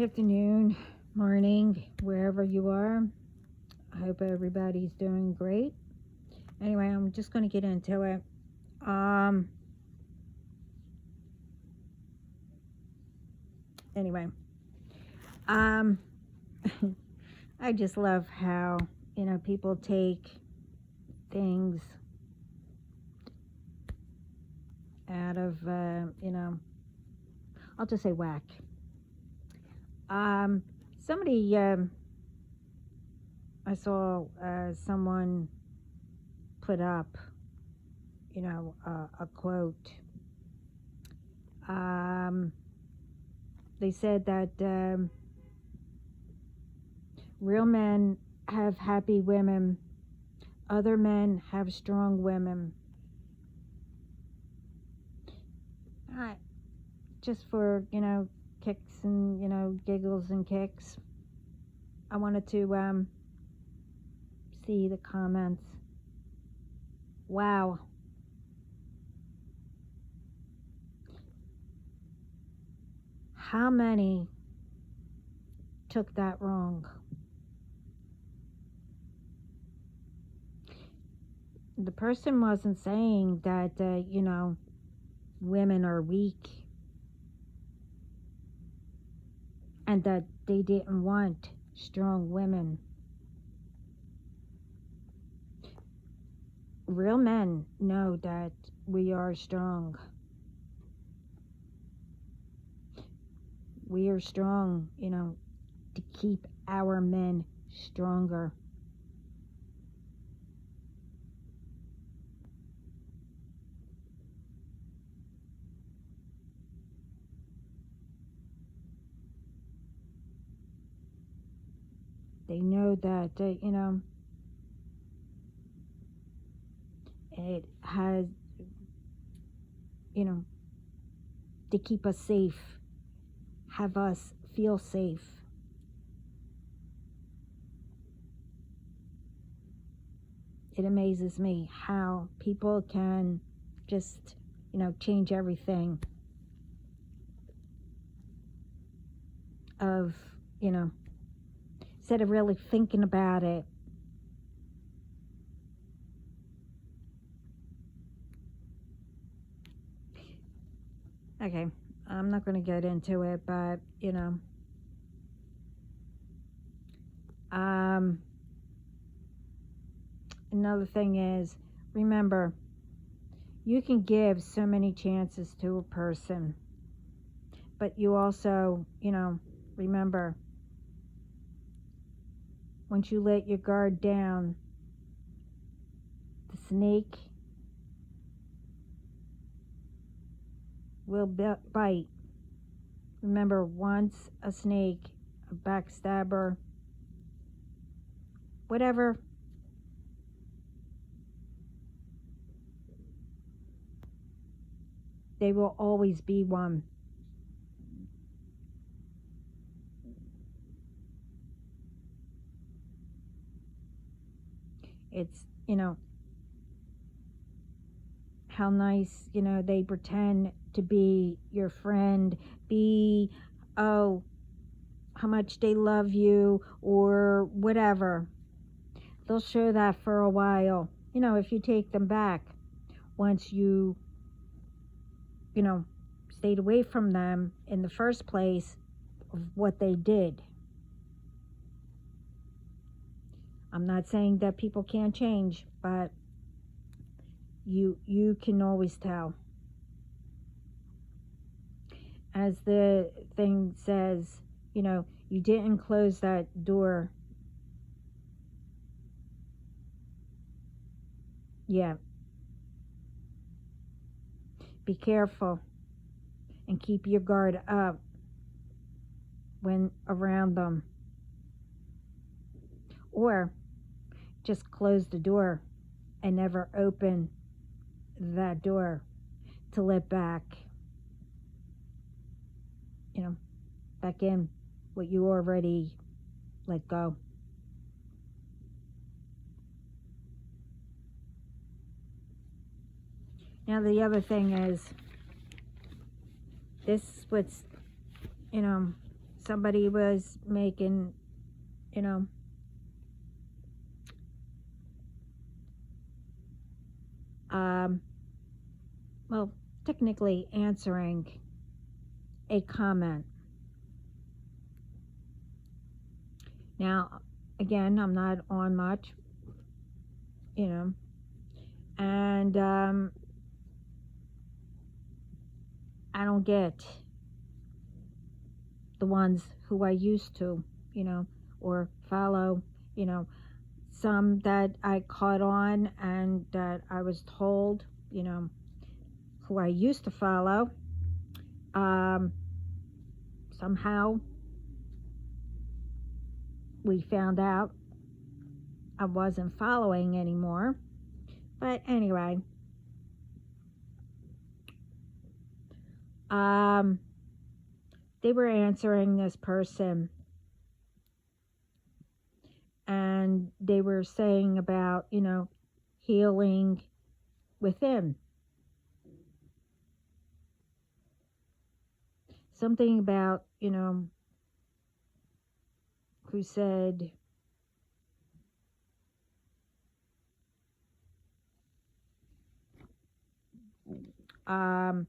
Afternoon, morning, wherever you are. I hope everybody's doing great. Anyway, I'm just going to get into it. Anyway, um, I just love how, people take things out of, I'll just say whack. Somebody, I saw someone put up, a quote. They said that real men have happy women, other men have strong women. Just for, kicks and, giggles and kicks, I wanted to see the comments. Wow. How many took that wrong? The person wasn't saying that, women are weak and that they didn't want strong women. Real men know that we are strong. We are strong, to keep our men stronger. They know that, it has, to keep us safe, have us feel safe. It amazes me how people can just, change everything of, instead of really thinking about it. Okay, I'm not going to get into it, but, another thing is, remember, you can give so many chances to a person, but you also, remember, once you let your guard down, the snake will bite. Remember, once a snake, a backstabber, whatever, they will always be one. It's, how nice, they pretend to be your friend, how much they love you or whatever. They'll show that for a while, if you take them back. Once you, stayed away from them in the first place of what they did. I'm not saying that people can't change, but you can always tell. As the thing says, you didn't close that door. Yeah. Be careful and keep your guard up when around them. Or just close the door and never open that door to let back, back in what you already let go. Now the other thing is, this what's, somebody was making, you know, um, well, technically answering a comment. Now, again, I'm not on much, you know, and I don't get the ones who I used to, or follow, you know, some that I caught on and that I was told, who I used to follow. Um, Somehow we found out I wasn't following anymore. But anyway, um, they were answering this person and they were saying about, healing within. Something about, who said, um,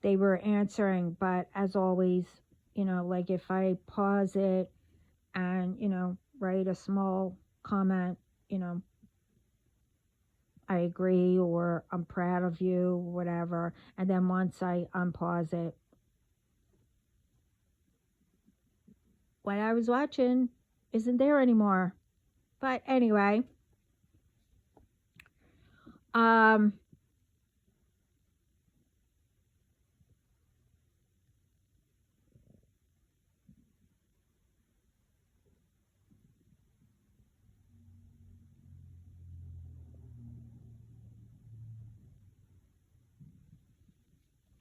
they were answering, but as always, like if I pause it and, write a small comment, I agree or I'm proud of you, whatever. And then once I unpause it, what I was watching isn't there anymore. But anyway, um,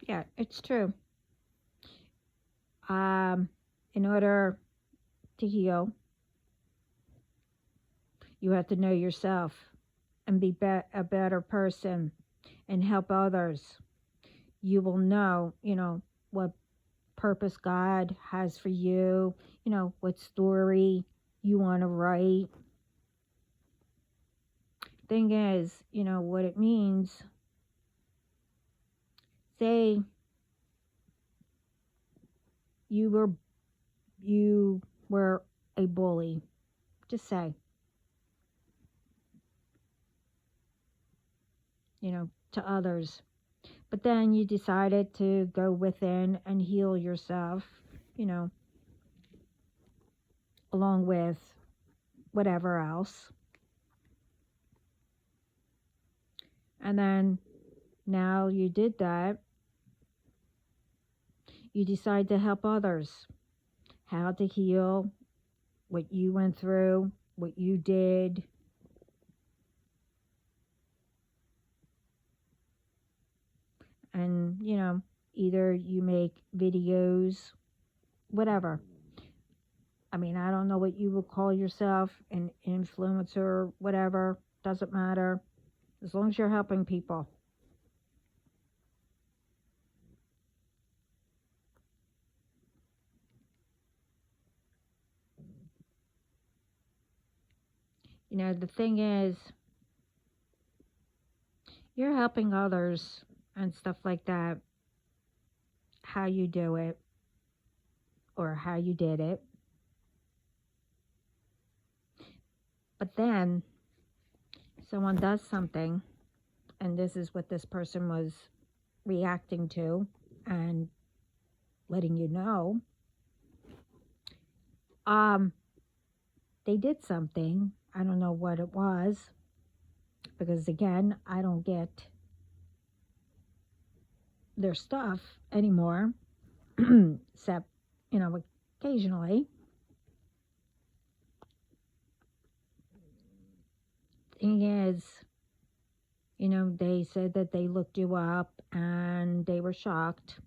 yeah, it's true. Um, in order to heal, you have to know yourself and be a better person and help others. You will know, what purpose God has for you, what story you want to write. Thing is, what it means. Say you were you were a bully. Just say, to others. But then you decided to go within and heal yourself, you know, along with whatever else. And then now you did that, you decide to help others. How to heal, what you went through, what you did. And, either you make videos, whatever. I mean, I don't know what you would call yourself, an influencer, whatever, doesn't matter, as long as you're helping people. The thing is, you're helping others and stuff like that, how you do it or how you did it. But then someone does something, and this is what this person was reacting to and letting you know. They did something. I don't know what it was because, again, I don't get their stuff anymore, except, occasionally. Thing is, they said that they looked you up and they were shocked.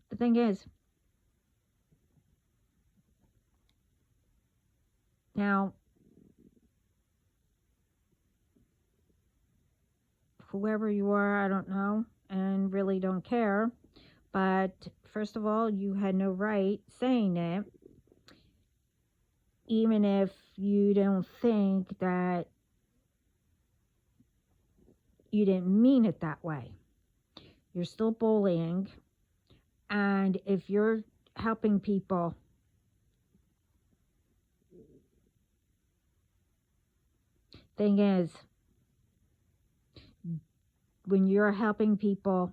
The thing is, now, whoever you are, I don't know, and really don't care. But first of all, you had no right saying it, even if you don't think that you didn't mean it that way. You're still bullying. And if you're helping people, thing is, when you're helping people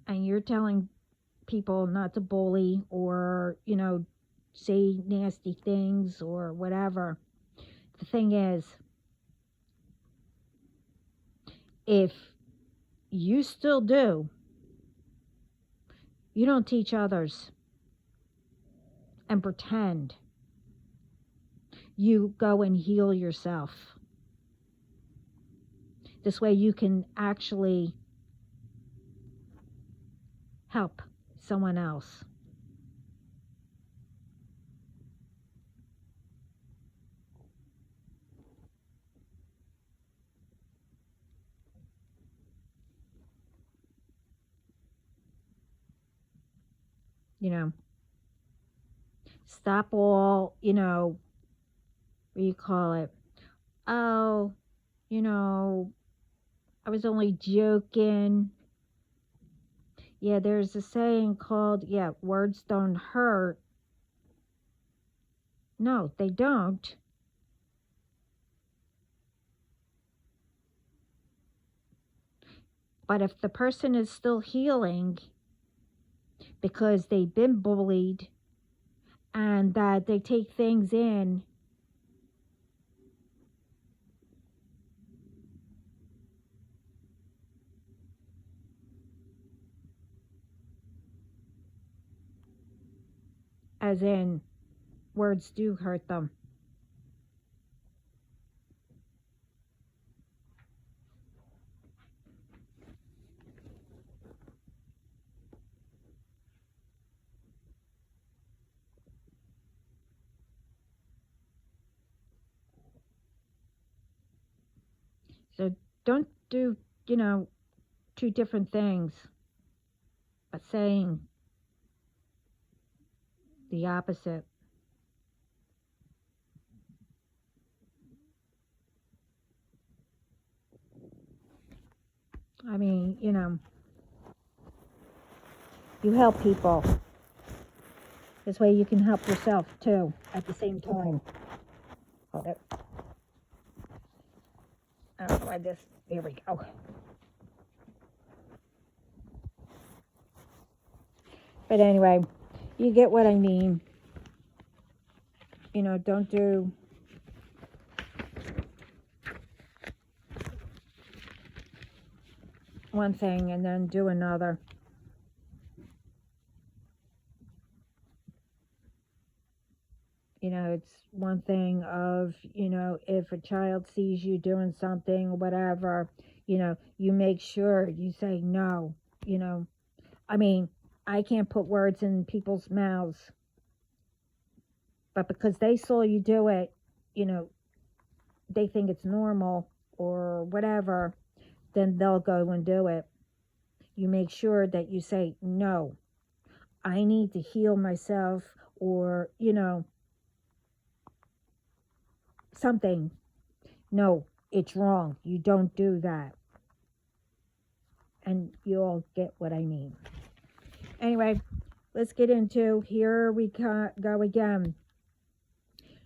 and you're telling people not to bully or, say nasty things or whatever, the thing is, if you still do, you don't teach others and pretend. You go and heal yourself. This way you can actually help someone else. You know, stop all, what do you call it? Oh, you know, I was only joking. Yeah, there's a saying called, yeah, words don't hurt. No, they don't. But if the person is still healing because they've been bullied and that they take things in, as in words do hurt them. So don't do, two different things, but saying the opposite. I mean, you help people. This way you can help yourself too at the same time. Hold it. I don't know why this. There we go. But anyway, you get what I mean. Don't do one thing and then do another. It's one thing of, if a child sees you doing something or whatever, you make sure you say no, I mean, I can't put words in people's mouths, but because they saw you do it, they think it's normal or whatever, then they'll go and do it. You make sure that you say, no, I need to heal myself, or, something. No, it's wrong. You don't do that. And you all get what I mean. Anyway, let's get into, here we go again.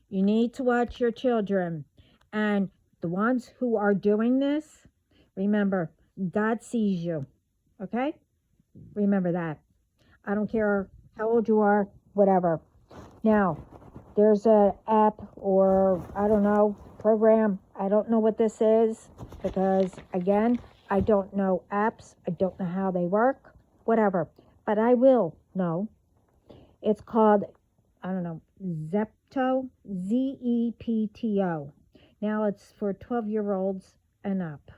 You need to watch your children. And the ones who are doing this, remember, God sees you. Okay? Remember that. I don't care how old you are, whatever. Now, there's an app or, I don't know, program. I don't know what this is because, again, I don't know apps. I don't know how they work, whatever. But I will know. It's called, I don't know, Zepto, Zepto. Now it's for 12-year-olds and up.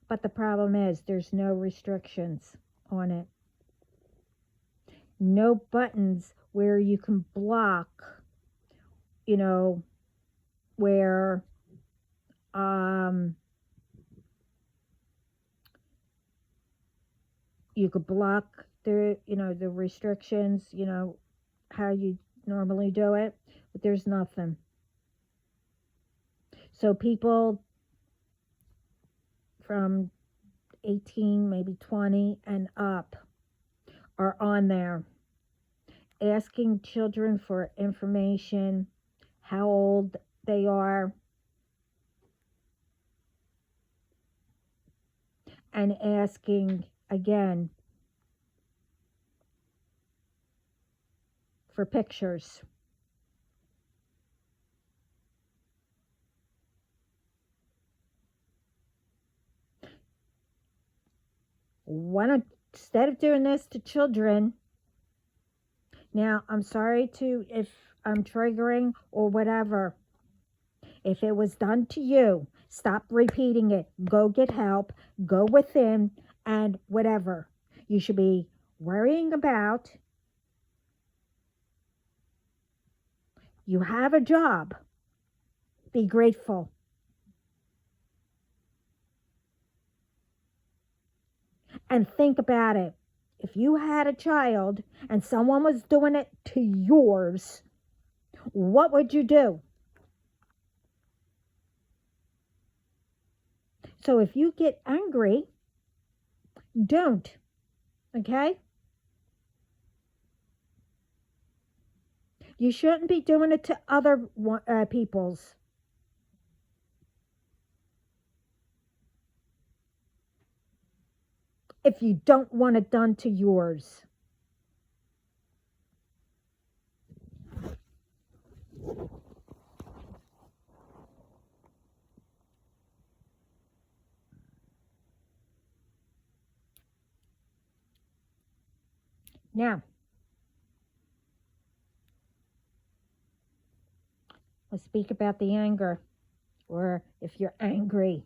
But the problem is there's no restrictions on it. No buttons where you can block, where you, You could block the, the restrictions, how you normally do it, but there's nothing. So people from 18, maybe 20 and up are on there asking children for information, how old they are, and asking again for pictures. Why don't, instead of doing this to children, now I'm sorry to if I'm triggering or whatever. If it was done to you, stop repeating it. Go get help, go within, and whatever. You should be worrying about. You have a job. Be grateful. And think about it. If you had a child and someone was doing it to yours, what would you do? So if you get angry, don't. Okay? You shouldn't be doing it to other people's. If you don't want it done to yours. Now, let's speak about the anger, or if you're angry.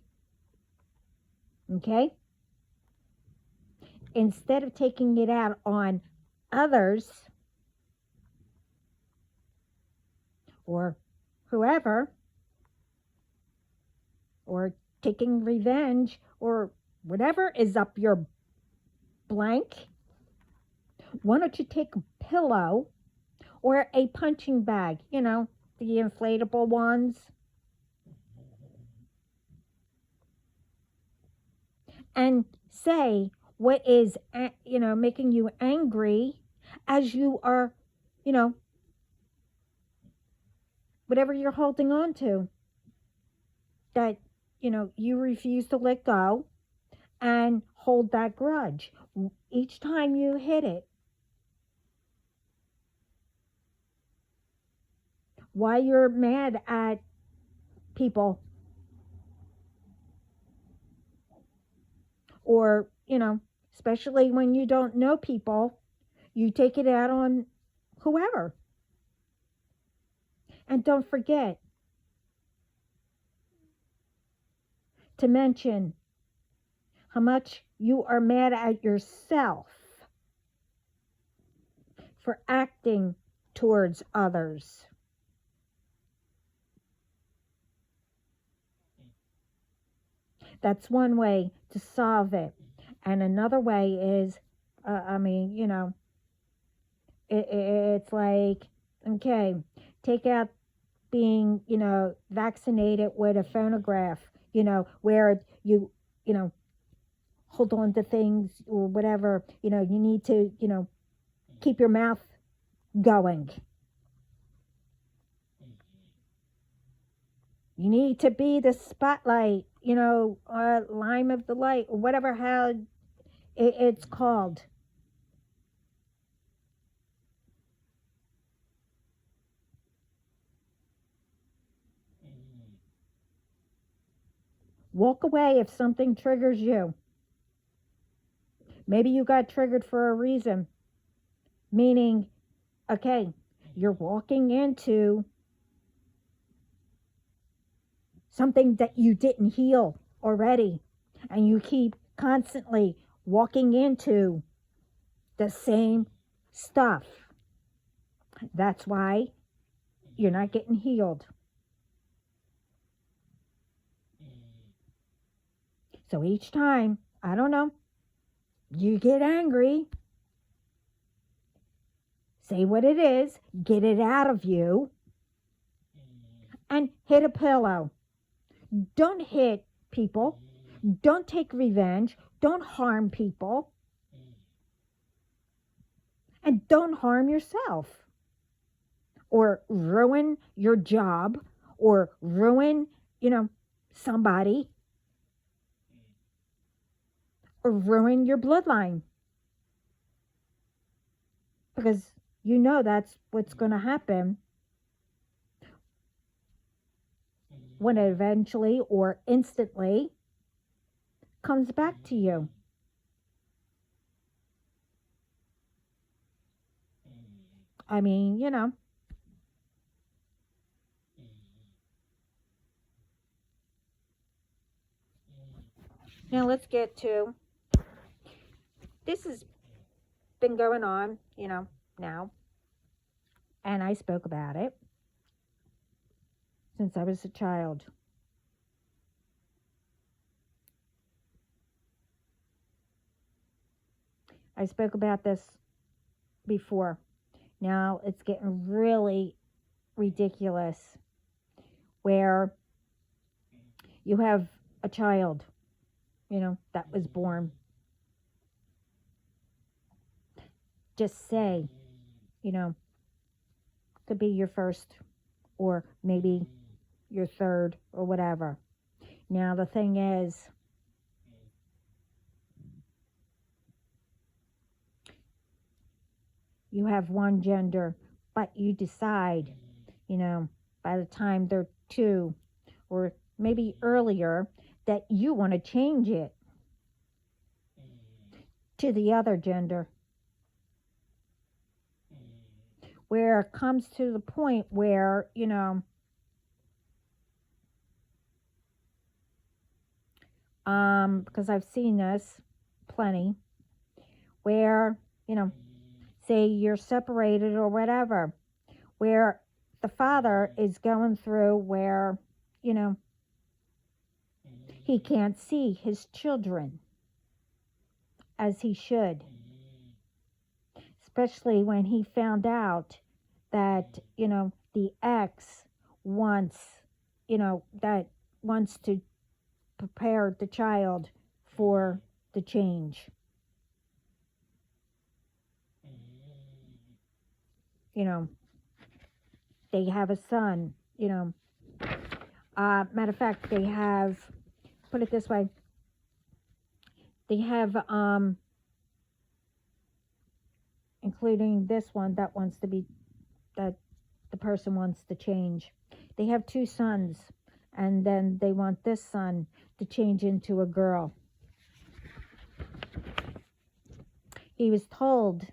Okay? Instead of taking it out on others or whoever, or taking revenge or whatever is up your blank, why don't you take a pillow or a punching bag, the inflatable ones, and say what is, making you angry as you are, whatever you're holding on to, that, you refuse to let go and hold that grudge. Each time you hit it, why you're mad at people, or, especially when you don't know people, you take it out on whoever. And don't forget to mention how much you are mad at yourself for acting towards others. That's one way to solve it. And another way is, it's like, okay, take out being, vaccinated with a phonograph, where you, hold on to things or whatever, you need to, keep your mouth going. You need to be the spotlight, lime of the light, or whatever, how it's called. Walk away if something triggers you. Maybe you got triggered for a reason. Meaning, okay, you're walking into something that you didn't heal already, and you keep constantly walking into the same stuff. That's why you're not getting healed. So each time, I don't know, You get angry, say what it is, get it out of you, and hit a pillow. Don't hit people. Don't take revenge. Don't harm people. And don't harm yourself or ruin your job or ruin, somebody or ruin your bloodline. Because that's what's going to happen when it eventually or instantly comes back to you. I mean, Now let's get to this has been going on, now, and I spoke about it since I was a child. I spoke about this before. Now it's getting really ridiculous where you have a child, that was born. Just say, could be your first or maybe your third or whatever. Now the thing is, you have one gender, but you decide, by the time they're 2 or maybe earlier, that you want to change it to the other gender. Where it comes to the point where, because I've seen this plenty, where, say you're separated or whatever, where the father is going through where, he can't see his children as he should. Especially when he found out that, the ex wants, that wants to prepare the child for the change. They have a son, matter of fact, they have, put it this way, they have, including this one that wants to be, that the person wants to change. They have 2 sons, and then they want this son to change into a girl. He was told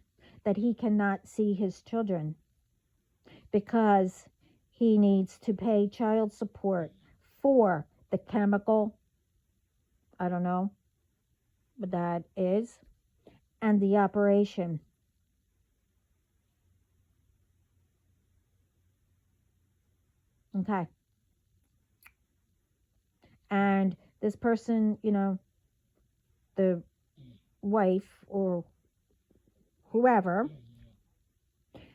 that he cannot see his children because he needs to pay child support for the chemical, I don't know what that is, and the operation. Okay. And this person, the wife or whoever,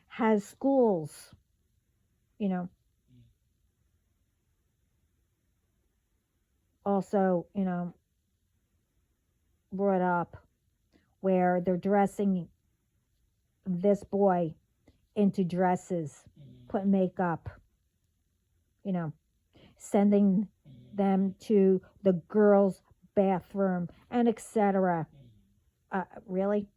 has schools, also, brought up where they're dressing this boy into dresses, put makeup, sending them to the girls' bathroom, and etc. Really?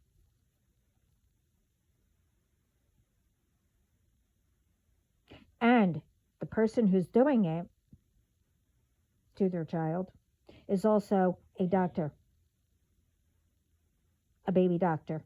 And the person who's doing it to their child is also a doctor, a baby doctor.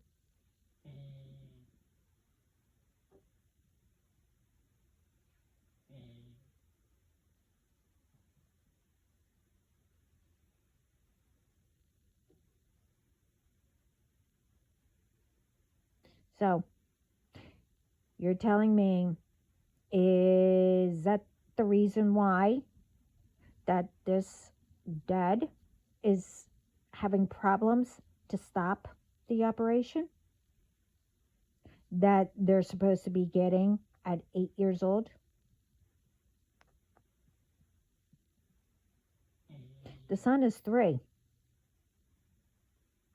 So, you're telling me, is that the reason why that this dad is having problems to stop the operation that they're supposed to be getting at 8 years old? The son is 3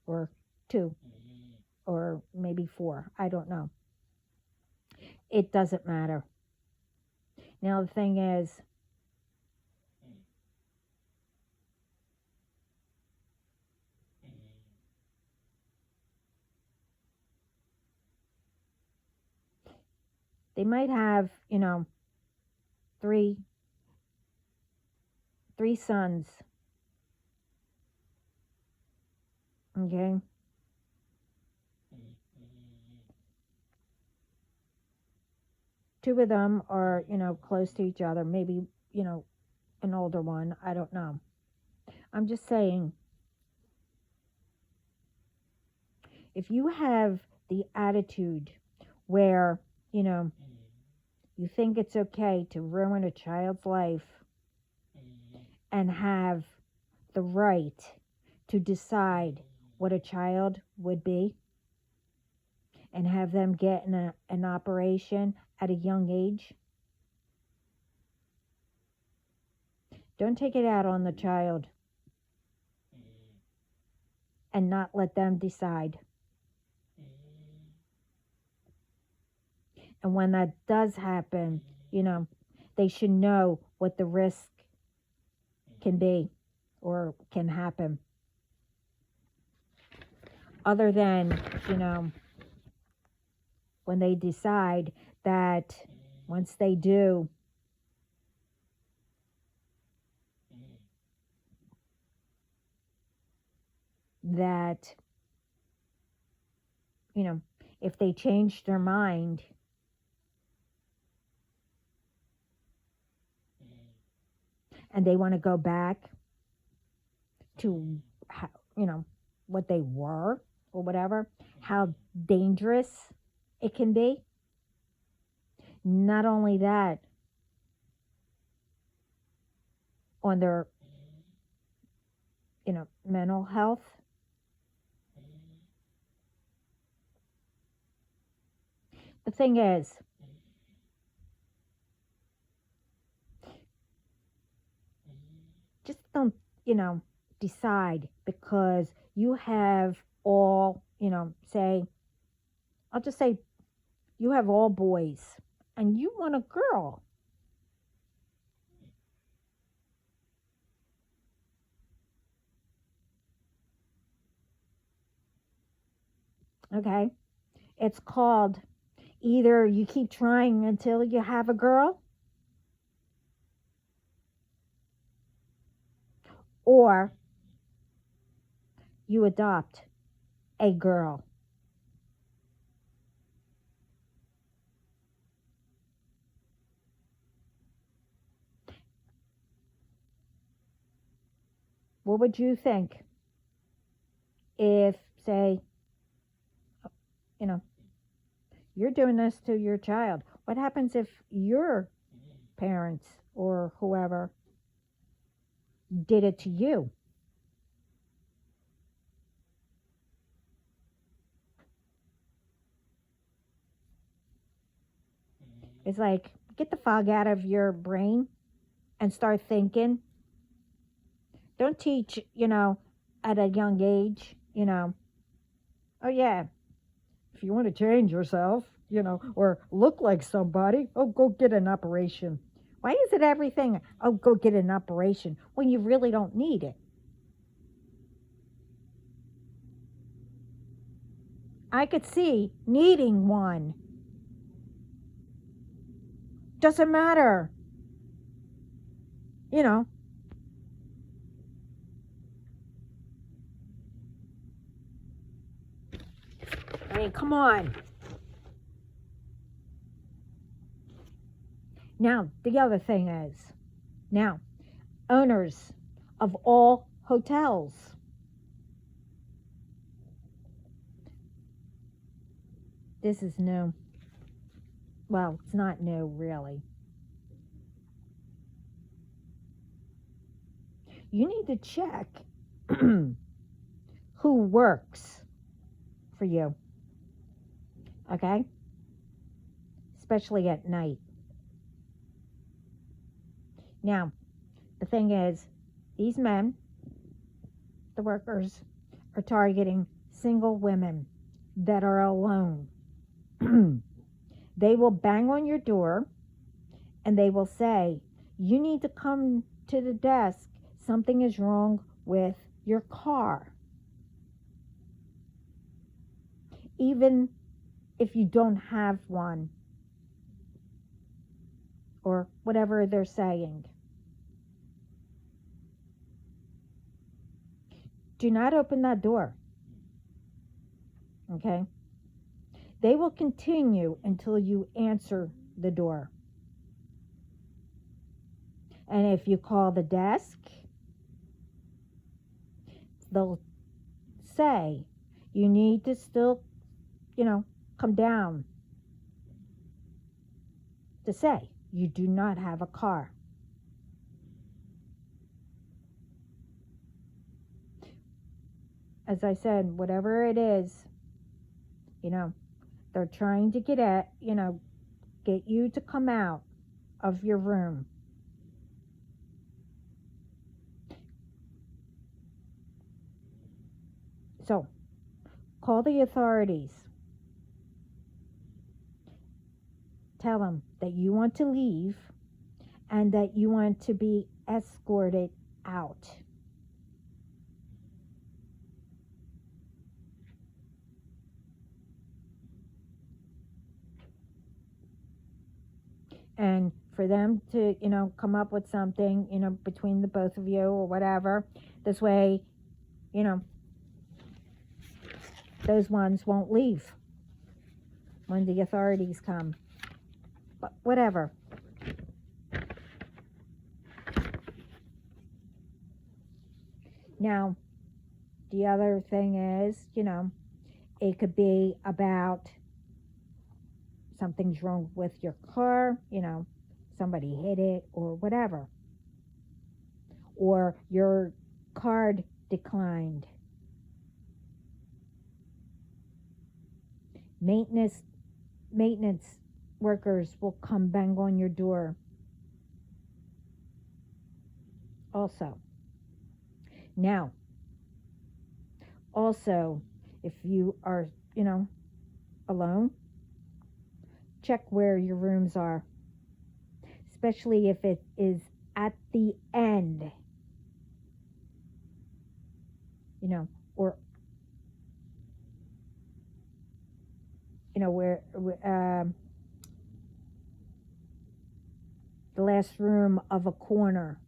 or 2 or maybe 4. I don't know. It doesn't matter. Now, the thing is, they might have, three sons, okay? Two of them are, close to each other, maybe, an older one, I don't know. I'm just saying, if you have the attitude where, you think it's okay to ruin a child's life and have the right to decide what a child would be and have them get an operation at a young age, don't take it out on the child and not let them decide. And when that does happen, they should know what the risk can be or can happen. Other than, when they decide that once they do, that, if they change their mind, and they want to go back to, what they were or whatever, how dangerous it can be. Not only that, on their, mental health. The thing is, just don't, decide because you have all, I'll just say you have all boys and you want a girl. Okay? It's called either you keep trying until you have a girl, or you adopt a girl. What would you think if, say, you're doing this to your child? What happens if your parents or whoever did it to you? It's like, get the fog out of your brain and start thinking. Don't teach, at a young age, oh yeah, if you want to change yourself, or look like somebody, oh, go get an operation. Why is it everything, oh, go get an operation, when you really don't need it? I could see needing one. Doesn't matter. I mean, come on. Now, the other thing is, now, owners of all hotels, this is new. Well, it's not new, really. You need to check who works for you. Okay? Especially at night. Now, the thing is, these men, the workers, are targeting single women that are alone. They will bang on your door and they will say, "You need to come to the desk. Something is wrong with your car." Even if you don't have one, or whatever they're saying. Do not open that door. Okay? They will continue until you answer the door. And if you call the desk, they'll say, you need to still, come down to say you do not have a car. As I said, whatever it is, they're trying to get you to come out of your room. So, call the authorities. Tell them that you want to leave and that you want to be escorted out. And for them to, come up with something, between the both of you or whatever. This way, those ones won't leave when the authorities come. But whatever. Now, the other thing is, it could be about something's wrong with your car, somebody hit it or whatever. Or your card declined. Maintenance workers will come bang on your door. Also. Now, also, if you are, alone, check where your rooms are, especially if it is at the end, or, where the last room of a corner.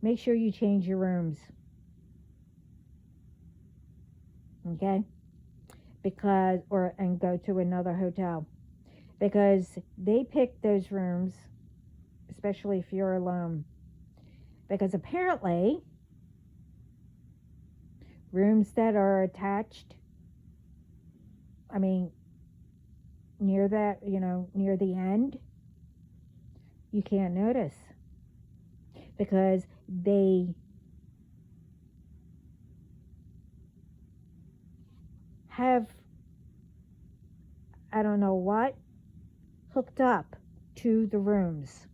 Make sure you change your rooms. Okay? And go to another hotel. Because they pick those rooms, especially if you're alone. Because apparently, rooms that are attached, near that, near the end, you can't notice. Because they have, I don't know what, hooked up to the rooms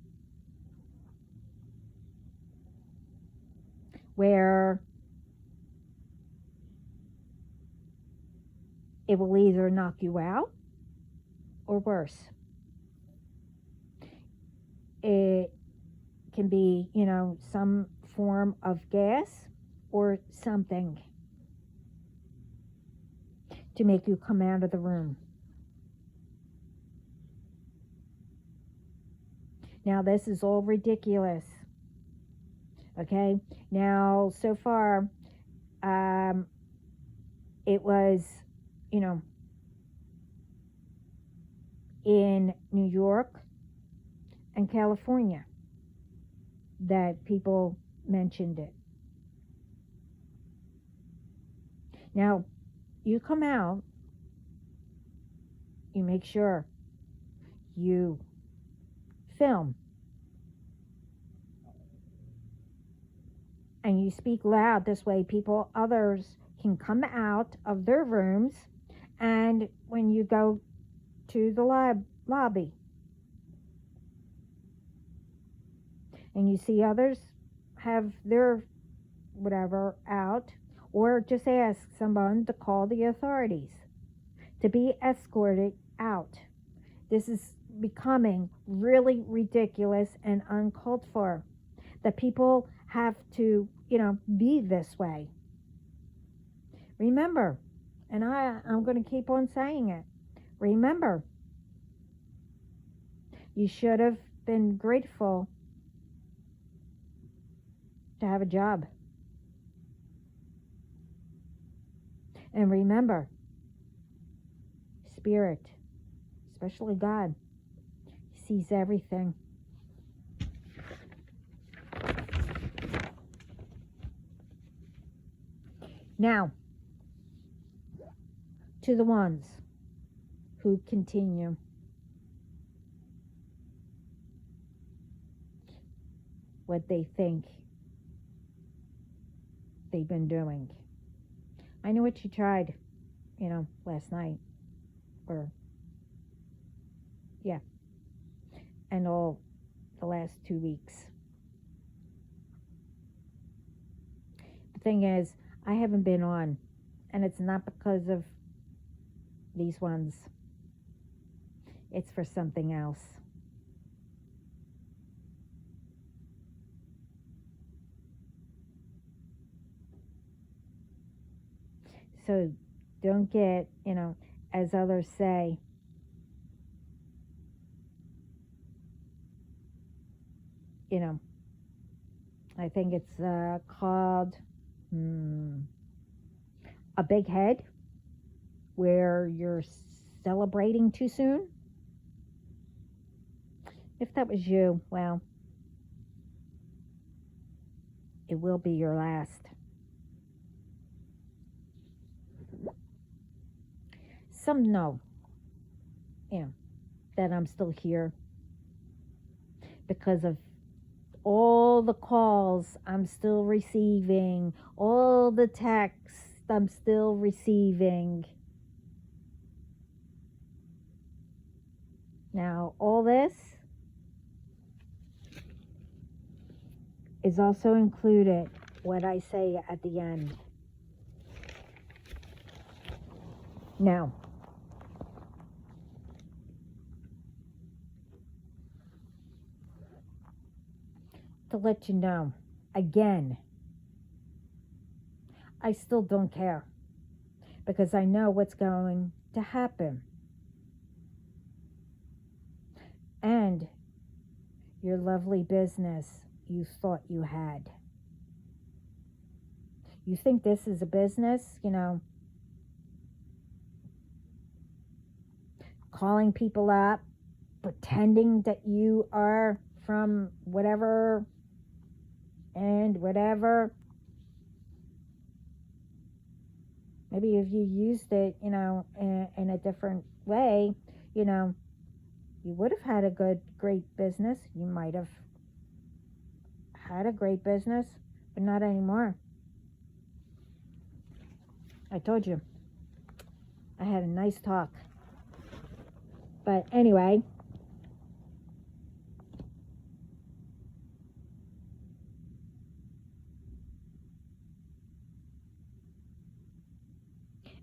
where it will either knock you out or worse. It can be, some form of gas or something to make you come out of the room. Now, this is all ridiculous. Okay? Now, so far, it was, in New York and California that people mentioned it. Now, you come out, you make sure you film. and you speak loud. This way, others can come out of their rooms, and when you go to the lobby and you see others have their whatever out, or just ask someone to call the authorities to be escorted out. This is becoming really ridiculous and uncalled for. That people have to, be this way. Remember, and I'm going to keep on saying it. Remember, you should have been grateful to have a job. And remember, Spirit, especially God, sees everything. Now, to the ones who continue. What they think they've been doing. I know what you tried, last night. And all the last 2 weeks. The thing is, I haven't been on, and it's not because of these ones. It's for something else. So don't get, as others say, I think it's called a big head, where you're celebrating too soon. If that was you, well, it will be your last. Some know, that I'm still here because of all the calls I'm still receiving, all the texts I'm still receiving. Now, all this is also included what I say at the end. Now, to let you know, again, I still don't care, because I know what's going to happen. And your lovely business you thought you had. You think this is a business, calling people up, pretending that you are from whatever and whatever. Maybe if you used it, in a different way, you would have had a great business. You might have had a great business, but not anymore. I told you. I had a nice talk. But anyway,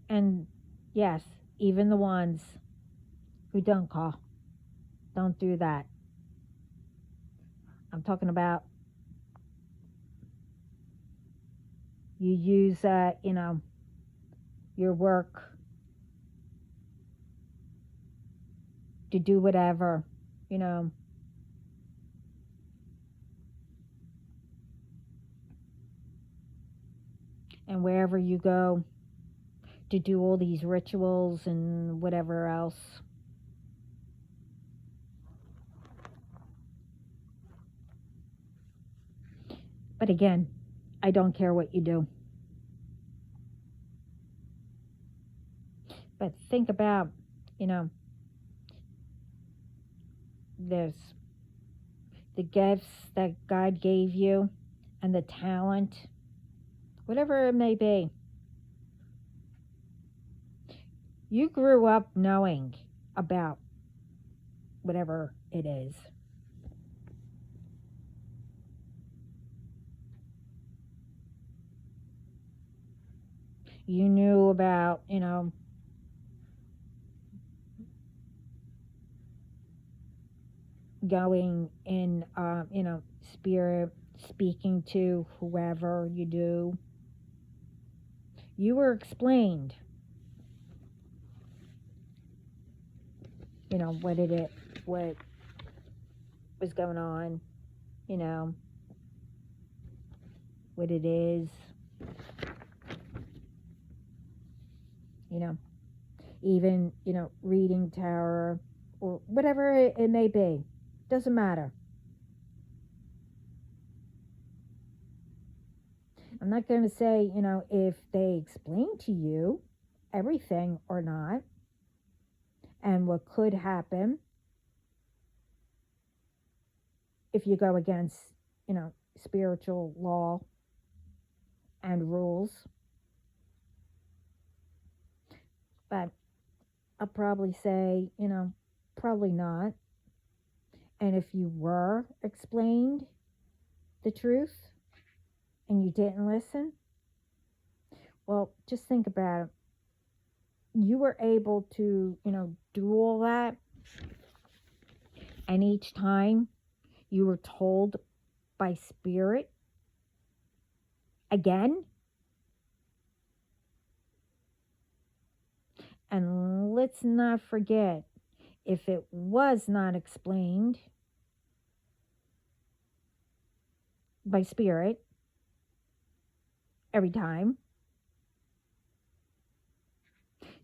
and yes, even the ones who don't call, don't do that. I'm talking about you use, your work to do whatever, and wherever you go to do all these rituals and whatever else. But again, I don't care what you do. But think about, there's the gifts that God gave you, and the talent, whatever it may be. You grew up knowing about whatever it is. You knew about, going in, spirit, speaking to whoever you do. You were explained, what what was going on, you know, what it is, you know, even, reading tarot or whatever it may be. Doesn't matter. I'm not going to say, if they explain to you everything or not and what could happen if you go against, spiritual law and rules. But I'll probably say, probably not. And if you were explained the truth and you didn't listen, well, just think about it. You were able to, do all that. And each time you were told by spirit again. And let's not forget, if it was not explained by spirit every time,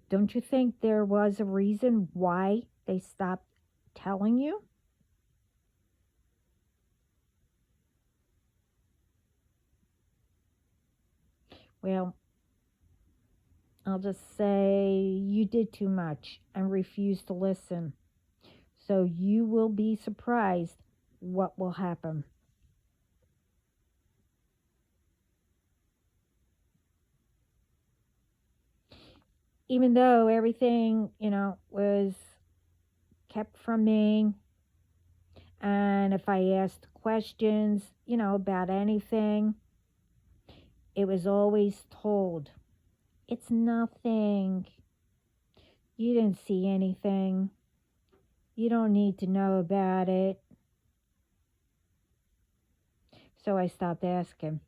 don't you think there was a reason why they stopped telling you? Well, I'll just say you did too much and refused to listen. So you will be surprised what will happen. Even though everything, was kept from me, and if I asked questions, about anything, it was always told, it's nothing. You didn't see anything. You don't need to know about it. So I stopped asking.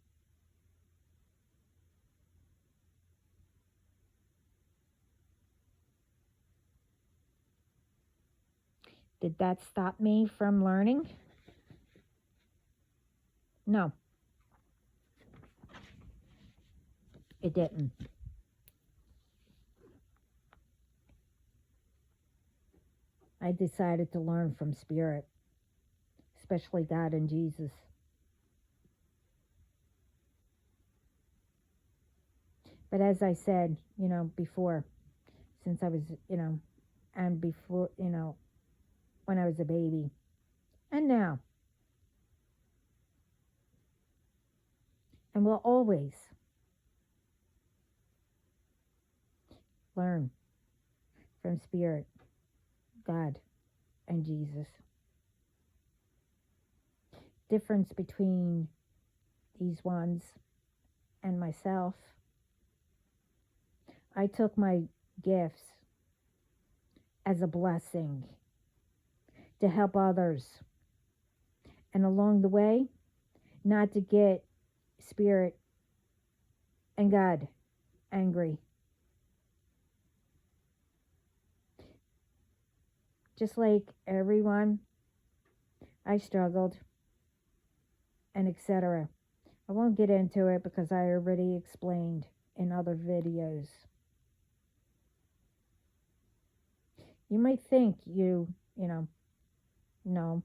Did that stop me from learning? No, it didn't. I decided to learn from Spirit, especially God and Jesus. But as I said, before, since I was, and before, when I was a baby, and now, and will always learn from Spirit, God, and Jesus. Difference between these ones and myself. I took my gifts as a blessing to help others. And along the way, not to get Spirit and God angry. Just like everyone, I struggled, and etc. I won't get into it because I already explained in other videos. You might think no.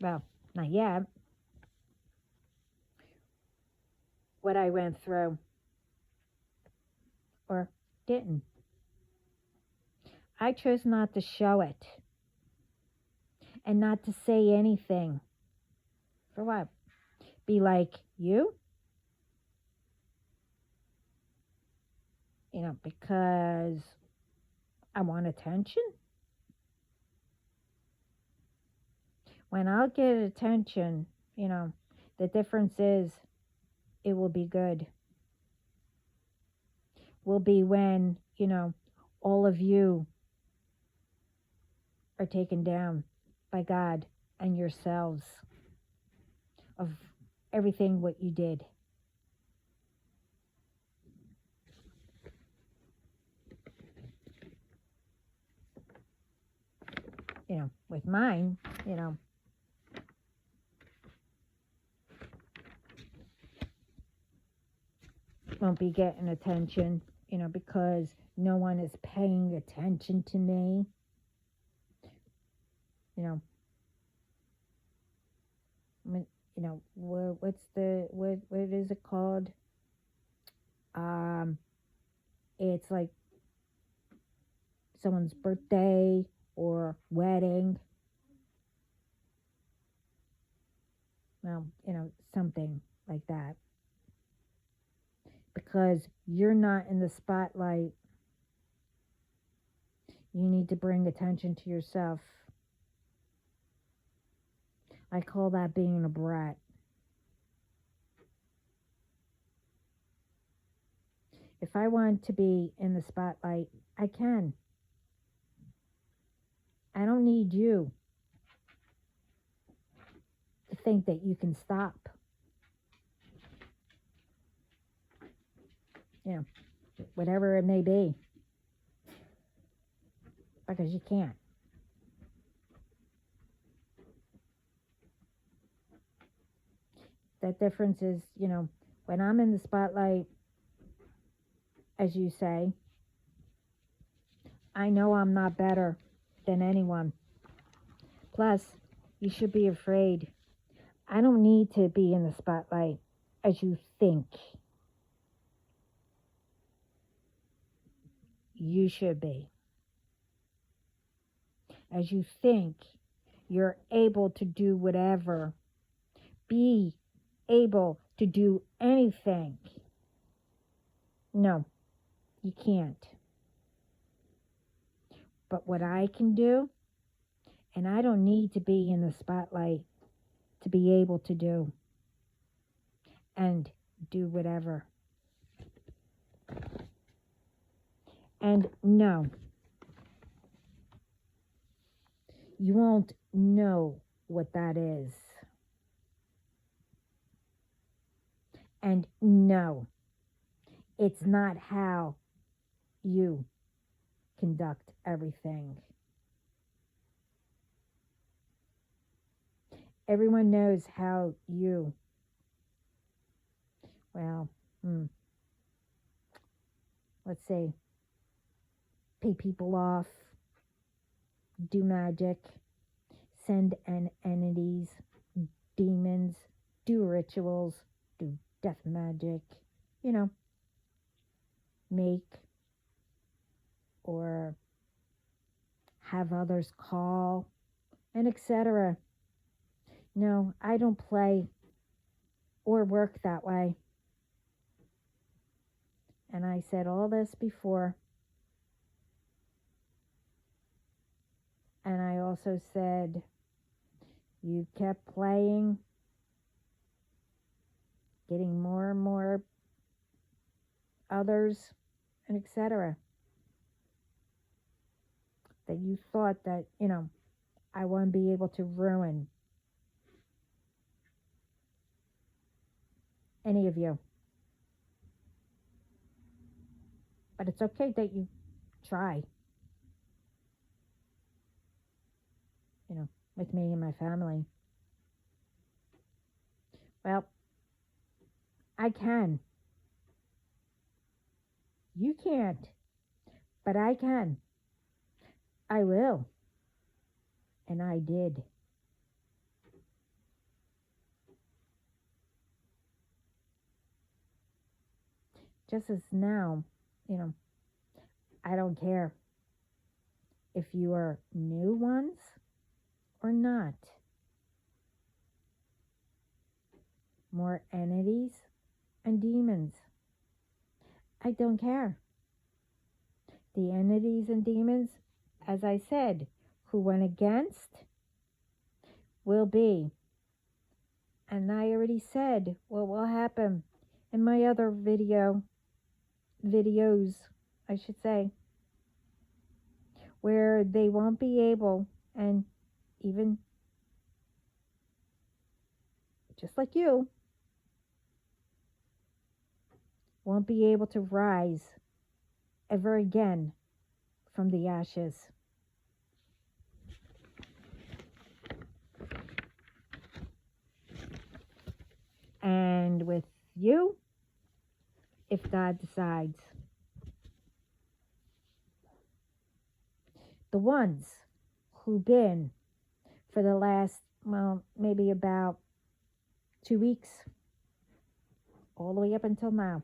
Well, not yet. What I went through or didn't. I chose not to show it and not to say anything. For what? Be like, you? Because I want attention? When I'll get attention, the difference is it will be good. Will be when, all of you are taken down by God and yourselves of everything what you did. With mine, won't be getting attention, because no one is paying attention to me. What is it called? It's like someone's birthday or wedding. Well, something like that. Because you're not in the spotlight, you need to bring attention to yourself. I call that being a brat. If I want to be in the spotlight, I can. I don't need you to think that you can stop. Whatever it may be. Because you can't. That difference is, when I'm in the spotlight, as you say, I know I'm not better than anyone. Plus, you should be afraid. I don't need to be in the spotlight as you think. You should be. As you think, you're able to do whatever. Be able to do anything. No, you can't. But what I can do, and I don't need to be in the spotlight to be able to do and do whatever. And no, you won't know what that is. And no, it's not how you conduct everything. Everyone knows how you, let's say, pay people off, do magic, send entities, demons, do rituals, do death magic, make or have others call, and etc. No, I don't play or work that way. And I said all this before. And I also said, you kept playing, getting more and more others, and etc. That you thought that, I wouldn't be able to ruin any of you. But it's okay that you try. With me and my family. Well, I can. You can't. But I can. I will. And I did. Just as now, I don't care if you are new ones or not. More entities and demons. I don't care. The entities and demons, as I said, who went against will be. And I already said what will happen in my other videos, I should say, where they won't be able, and even just like you, won't be able to rise ever again from the ashes. And with you, if God decides. The ones who've been for the last, well, maybe about 2 weeks, all the way up until now.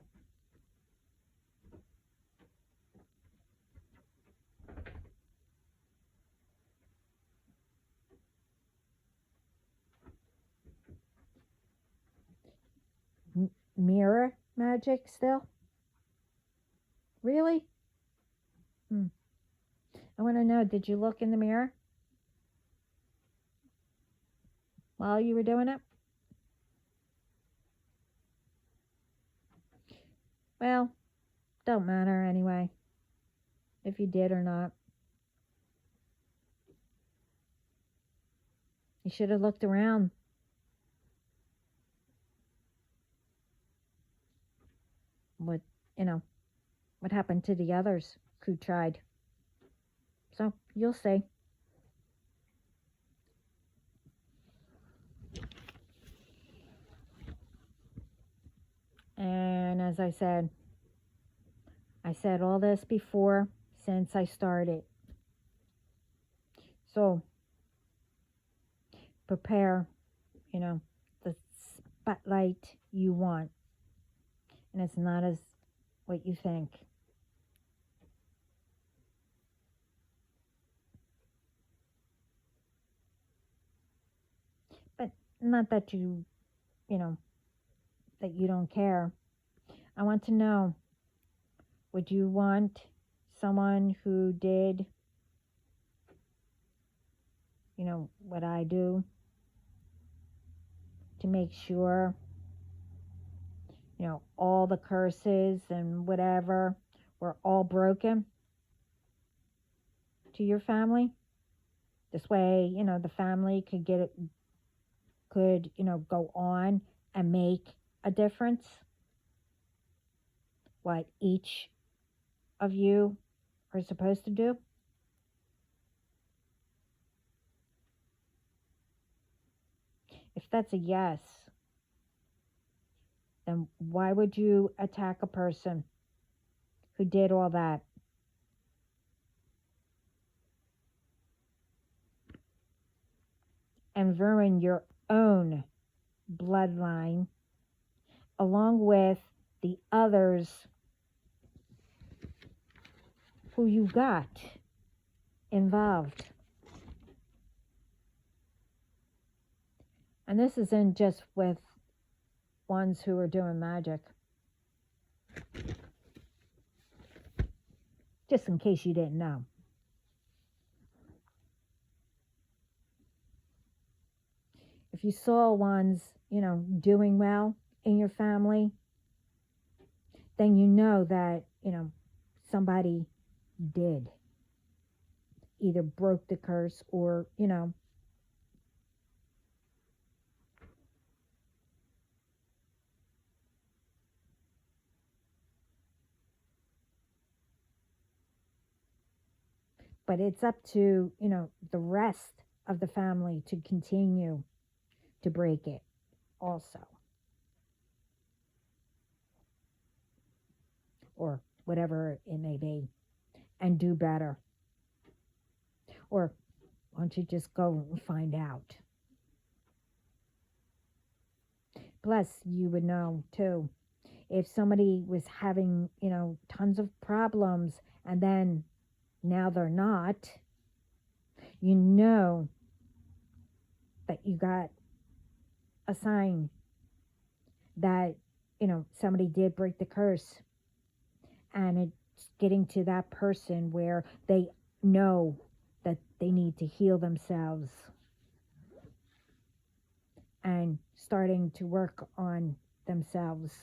Mirror magic still? Really? I want to know, did you look in the mirror while you were doing it? Well, don't matter anyway, if you did or not. You should have looked around. What, what happened to the others who tried. So, you'll see. And as I said all this before since I started. So, prepare, the spotlight you want. And it's not as what you think. But not that that you don't care. I want to know, would you want someone who did, what I do to make sure, all the curses and whatever were all broken to your family? This way, the family could go on and make a difference. What each of you are supposed to do. If that's a yes, then why would you attack a person who did all that? And ruin your own bloodline along with the others who you got involved. And this isn't just with ones who are doing magic. Just in case you didn't know. If you saw ones, doing well in your family, then you know that, somebody did. Either broke the curse or, but it's up to, the rest of the family to continue to break it also. Or whatever it may be. And do better. Or why don't you just go and find out? Plus, you would know too, if somebody was having, tons of problems and then now they're not, that you got a sign that, somebody did break the curse, and it's getting to that person where they know that they need to heal themselves and starting to work on themselves.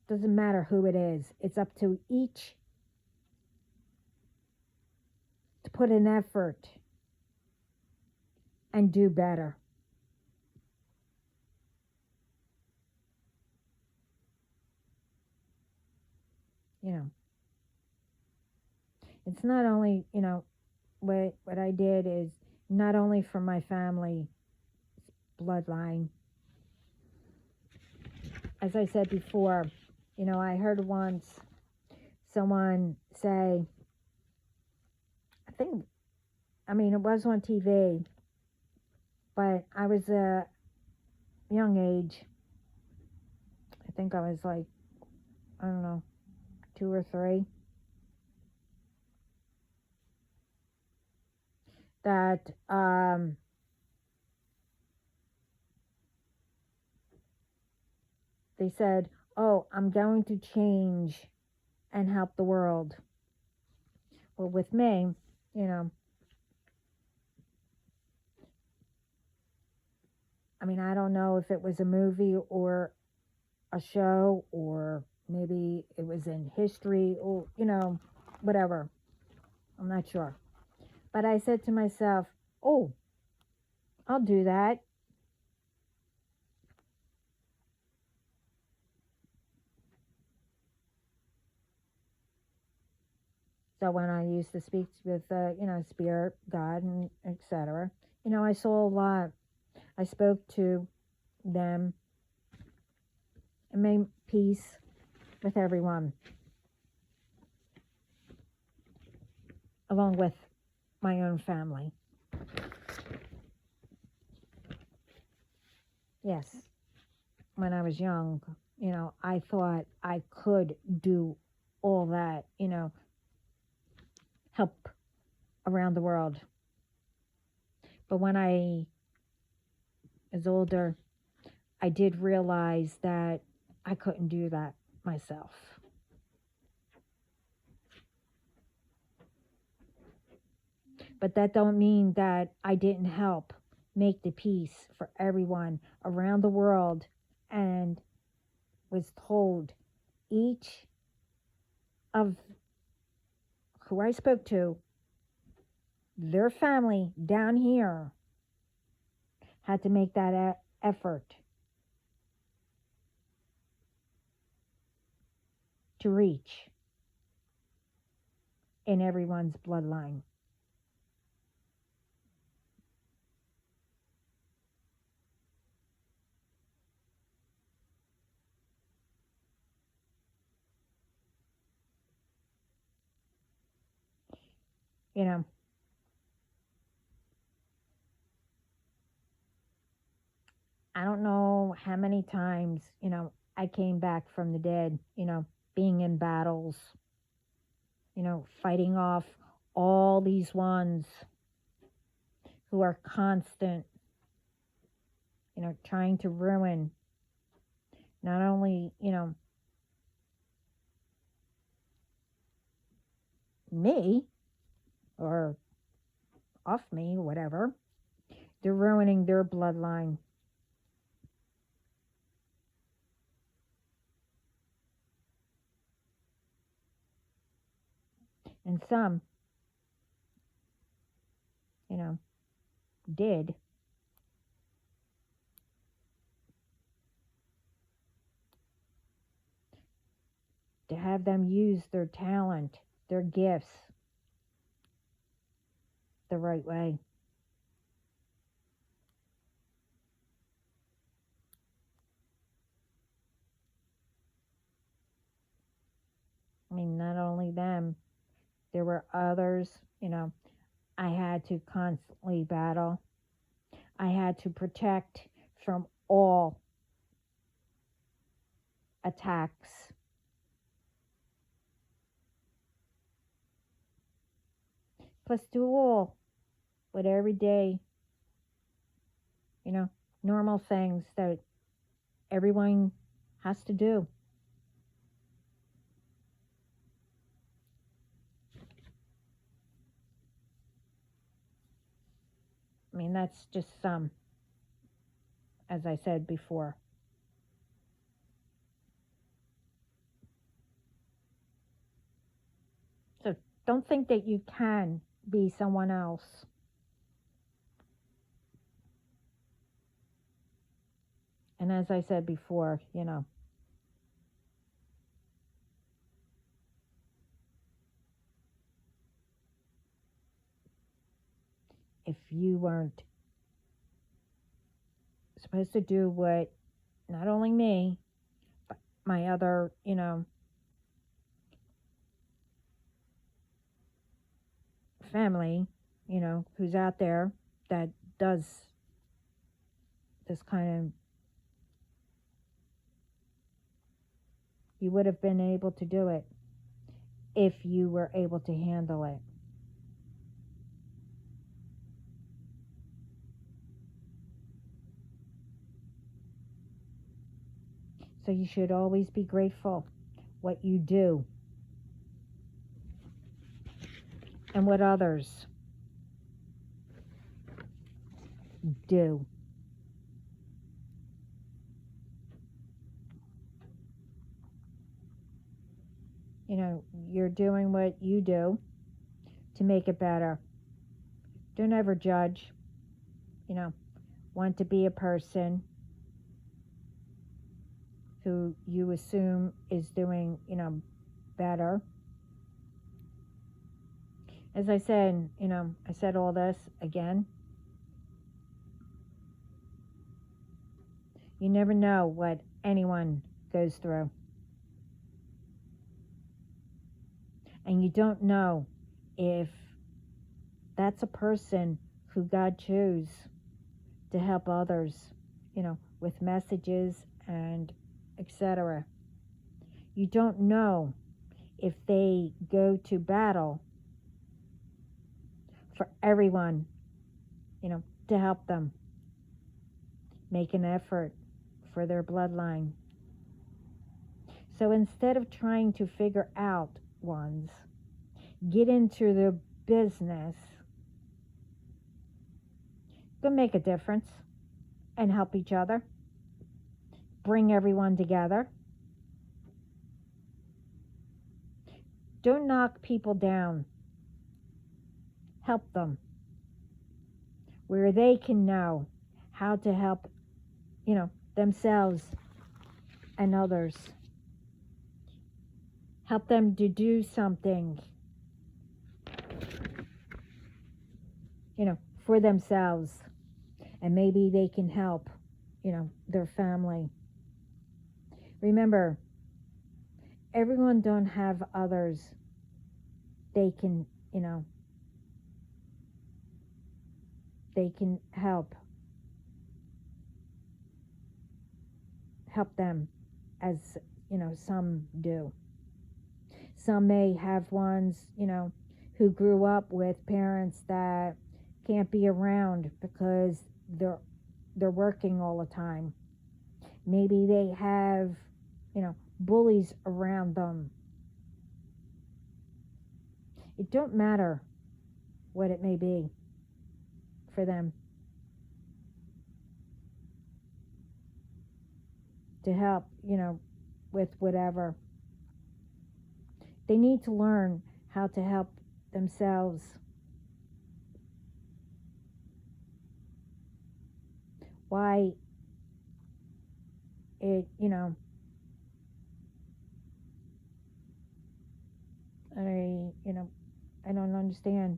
Doesn't matter who it is, it's up to each to put an effort and do better. You know, it's not only, what I did is not only for my family bloodline. As I said before, I heard once someone say, I think, it was on TV, but I was a young age. I think I was like, I don't know, 2 or 3. That they said, "Oh, I'm going to change and help the world." Well, with me, you know, I don't know if it was a movie or a show, or maybe it was in history, or, whatever. I'm not sure. But I said to myself, "Oh, I'll do that." So when I used to speak with, spirit, God, and etc., I saw a lot. I spoke to them and made peace with everyone, along with my own family. Yes, when I was young, I thought I could do all that, help around the world. But when I was older, I did realize that I couldn't do that myself. But that don't mean that I didn't help make the peace for everyone around the world, and was told each of who I spoke to, their family down here had to make that effort to reach in everyone's bloodline. You know, I don't know how many times, I came back from the dead, being in battles, fighting off all these ones who are constant, trying to ruin not only, me or off me, whatever, they're ruining their bloodline. And some, you know, did. To have them use their talent, their gifts, the right way. Not only them, there were others, I had to constantly battle. I had to protect from all attacks. Plus do all with everyday, you know, normal things that everyone has to do. I mean, that's just some, as I said before. So don't think that you can be someone else. And as I said before, if you weren't supposed to do what not only me, but my other, family, who's out there that does this kind of, you would have been able to do it if you were able to handle it. So you should always be grateful what you do and what others do. You're doing what you do to make it better. Don't ever judge. Want to be a person who you assume is doing, better. As I said, I said all this again. You never know what anyone goes through. And you don't know if that's a person who God chose to help others, with messages and etc. You don't know if they go to battle for everyone, to help them make an effort for their bloodline. So instead of trying to figure out ones, get into the business, go make a difference and help each other. Bring everyone together. Don't knock people down. Help them where they can know how to help, themselves and others. Help them to do something, for themselves. And maybe they can help, their family. Remember, everyone don't have others they can, they can help them as, some do. Some may have ones, who grew up with parents that can't be around because they're working all the time. Maybe they have, bullies around them. It don't matter what it may be for them to help, with whatever. They need to learn how to help themselves. Why it, I don't understand.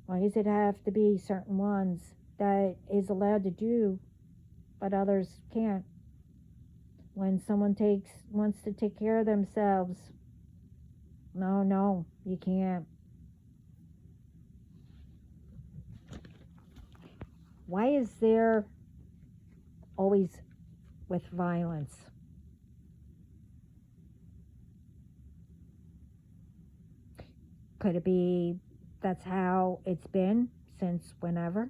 Why does it have to be certain ones that is allowed to do, but others can't? When someone wants to take care of themselves, no, you can't. Why is there always with violence? Could it be that's how it's been since whenever?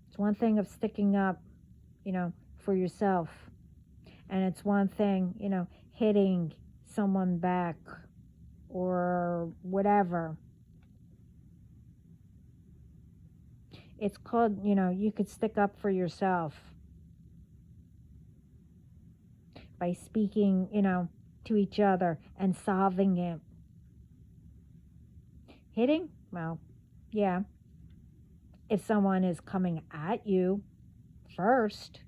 It's one thing of sticking up, for yourself. And it's one thing, hitting someone back or whatever. It's called, you could stick up for yourself by speaking, to each other and solving it. Hitting? Well, yeah. If someone is coming at you first.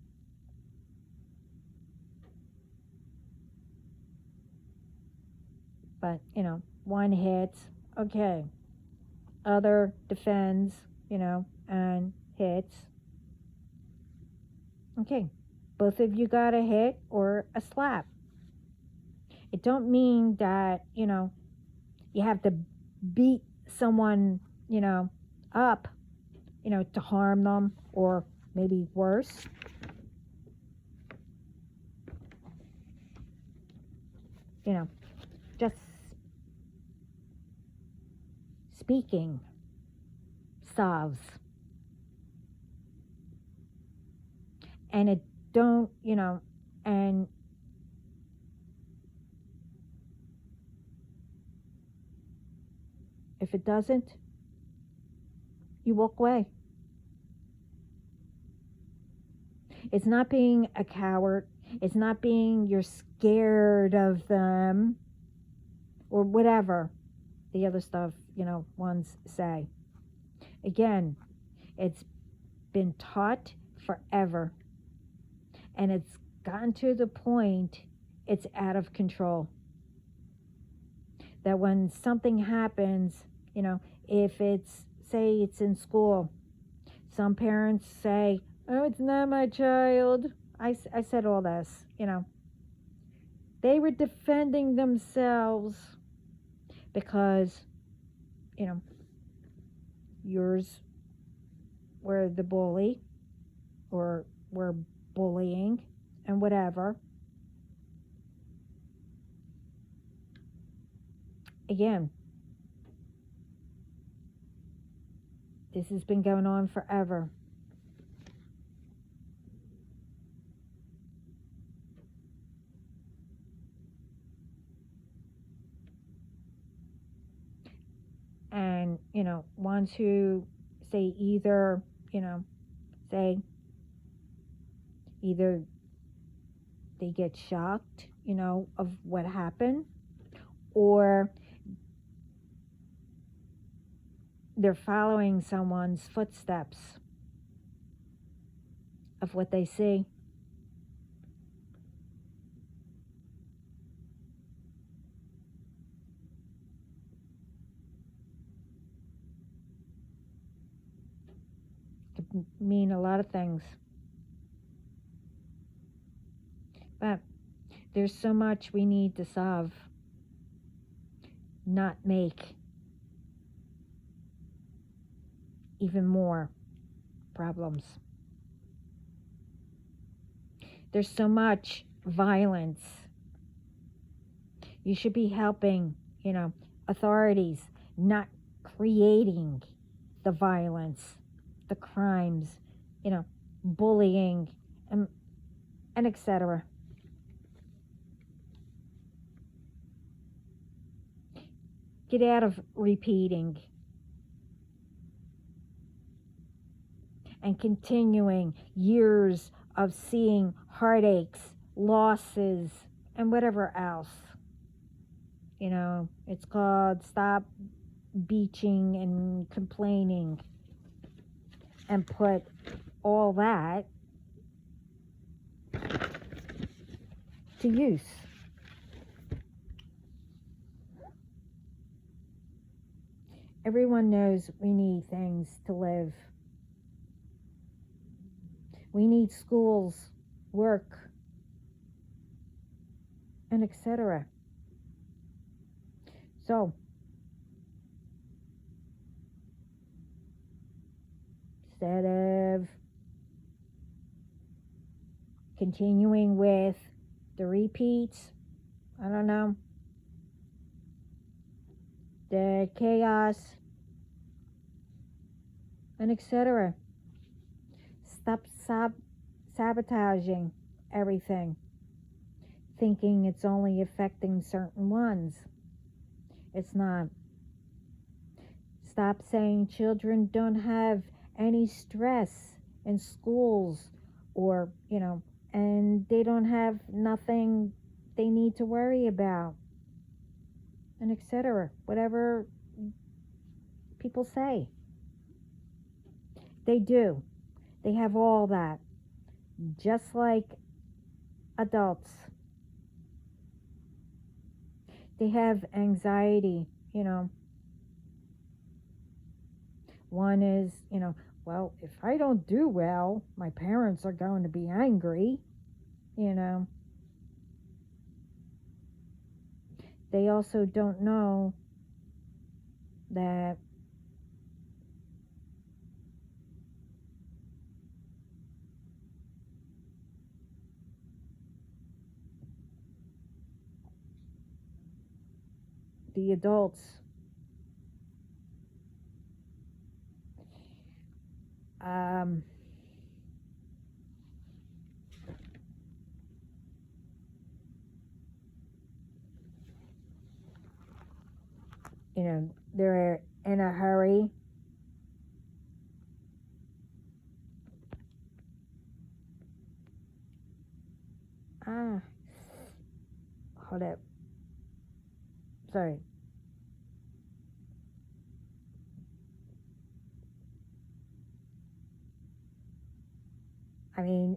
But, one hits, okay. Other defends, and hits. Okay. Both of you got a hit or a slap. It don't mean that, you have to beat someone, up, to harm them or maybe worse. Just speaking solves. And it don't, and if it doesn't, you walk away. It's not being a coward. It's not being you're scared of them or whatever the other stuff, ones say. Again, it's been taught forever. And it's gotten to the point it's out of control. That when something happens, if it's, say it's in school, some parents say, oh, it's not my child. I said all this, They were defending themselves because, yours were the bully or were bullying and whatever. Again, this has been going on forever. And, ones who say either, say either they get shocked, of what happened, or they're following someone's footsteps of what they see. It could mean a lot of things. But there's so much we need to solve, not make even more problems. There's so much violence. You should be helping, authorities, not creating the violence, the crimes, bullying, and etc. Get out of repeating and continuing years of seeing heartaches, losses, and whatever else. It's called stop beaching and complaining and put all that to use. Everyone knows we need things to live. We need schools, work, and etc. So, instead of continuing with the repeats, I don't know, the chaos, and etc. Stop sabotaging everything, thinking it's only affecting certain ones. It's not. Stop saying children don't have any stress in schools or, and they don't have nothing they need to worry about, and etc. Whatever people say. They do. They have all that, just like adults. They have anxiety. One is, well, if I don't do well, my parents are going to be angry. You know, they also don't know that the adults, um, they're in a hurry. Ah, hold up. Sorry. I mean,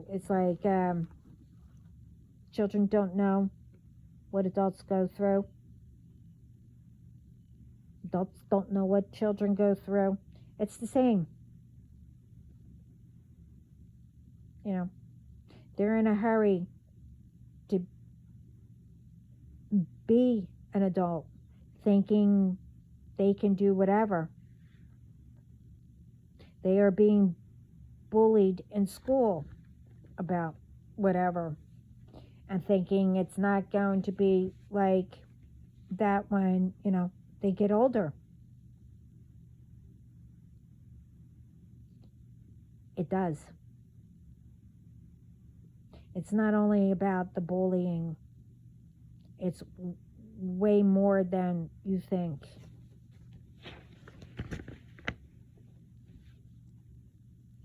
it's like children don't know what adults go through. Adults don't know what children go through. It's the same. You know, they're in a hurry to be an adult, thinking they can do whatever. They are being bullied in school about whatever, and thinking it's not going to be like that when, they get older. It does. It's not only about the bullying, it's way more than you think.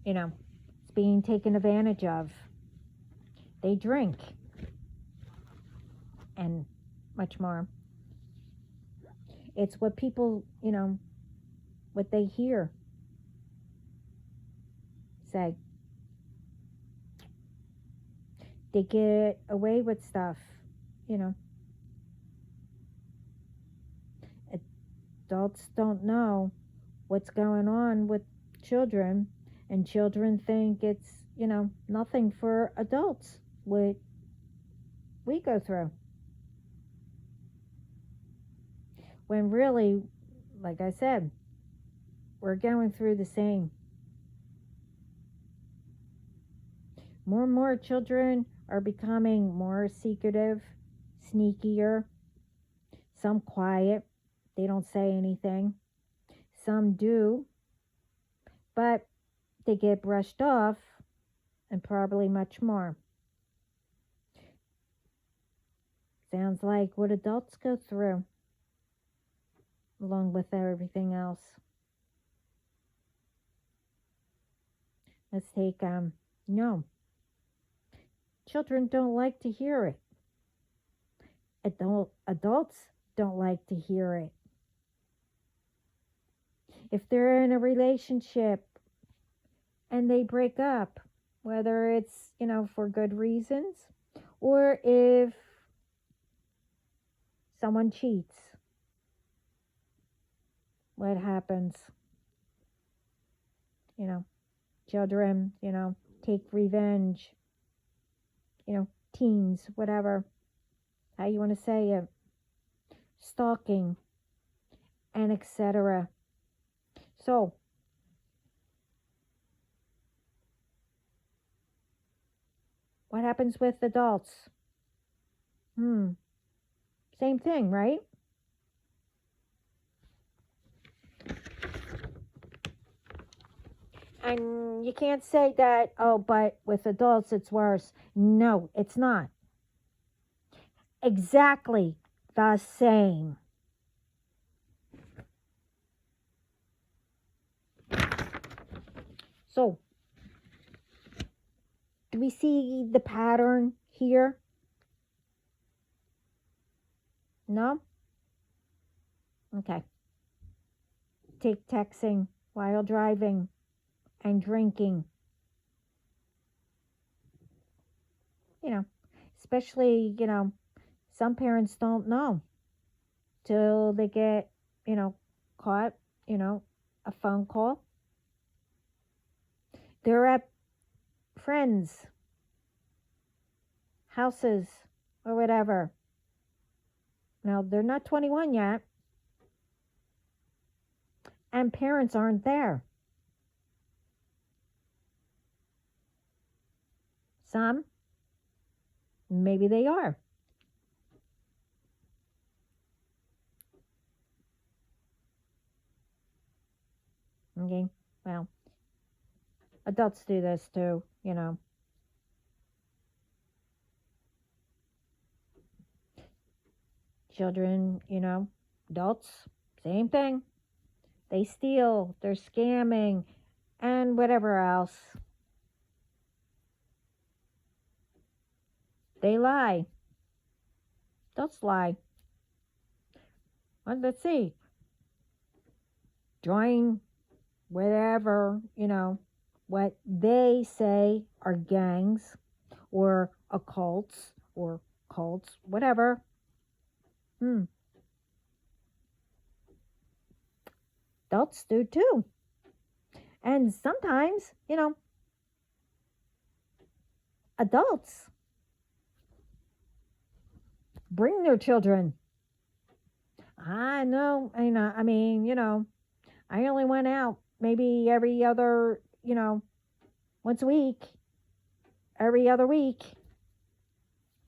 It's being taken advantage of. They drink and much more. It's what people, what they hear say. They get away with stuff, you know. Adults don't know what's going on with children, and children think it's, nothing for adults, what we go through. When really, like I said, we're going through the same. More and more children are becoming more secretive, sneakier, some quiet, they don't say anything. Some do, but they get brushed off, and probably much more. Sounds like what adults go through, along with everything else. Let's take, no. Children don't like to hear it. Adults don't like to hear it. If they're in a relationship and they break up, whether it's, for good reasons, or if someone cheats, what happens? Children, take revenge, teens, whatever, how you want to say it, stalking, and etc. So, what happens with adults? Same thing, right? And you can't say that, oh, but with adults it's worse. No, it's not. Exactly the same. So, do we see the pattern here? No? Okay. Take texting while driving and drinking. You know, especially, some parents don't know till they get, caught, a phone call. They're at friends' houses or whatever. Now, they're not 21 yet, and parents aren't there. Some, maybe they are. Okay, well, adults do this too, Children, adults, same thing. They steal, they're scamming, and whatever else. They lie. Adults lie. Well, let's see. Join whatever, what they say are gangs or occults or cults, whatever. Adults do too. And sometimes, adults bring their children. I know, I mean, I only went out maybe every other, once a week, every other week.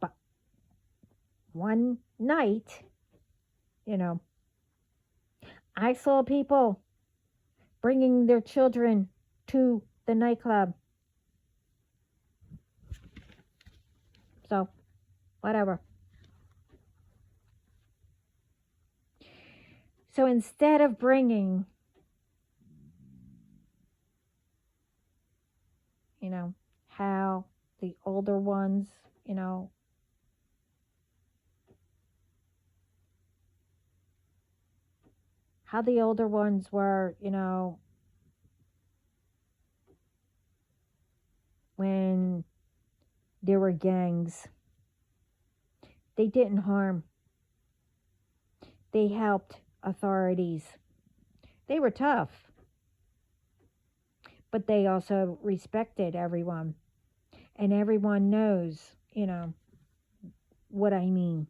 But one night, I saw people bringing their children to the nightclub. So, whatever. So instead of bringing, how the older ones, how the older ones were, when there were gangs, they didn't harm. They helped authorities. They were tough, but they also respected everyone. And everyone knows, what I mean.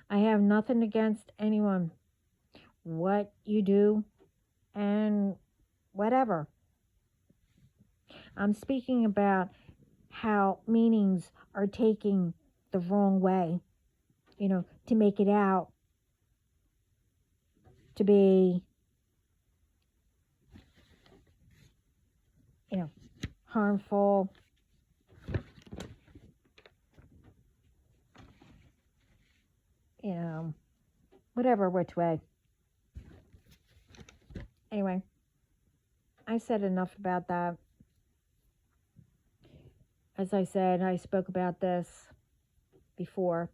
I have nothing against anyone. What you do and whatever. I'm speaking about how meanings are taking the wrong way, to make it out to be, harmful. Whatever which way. Anyway, I said enough about that. As I said, I spoke about this before.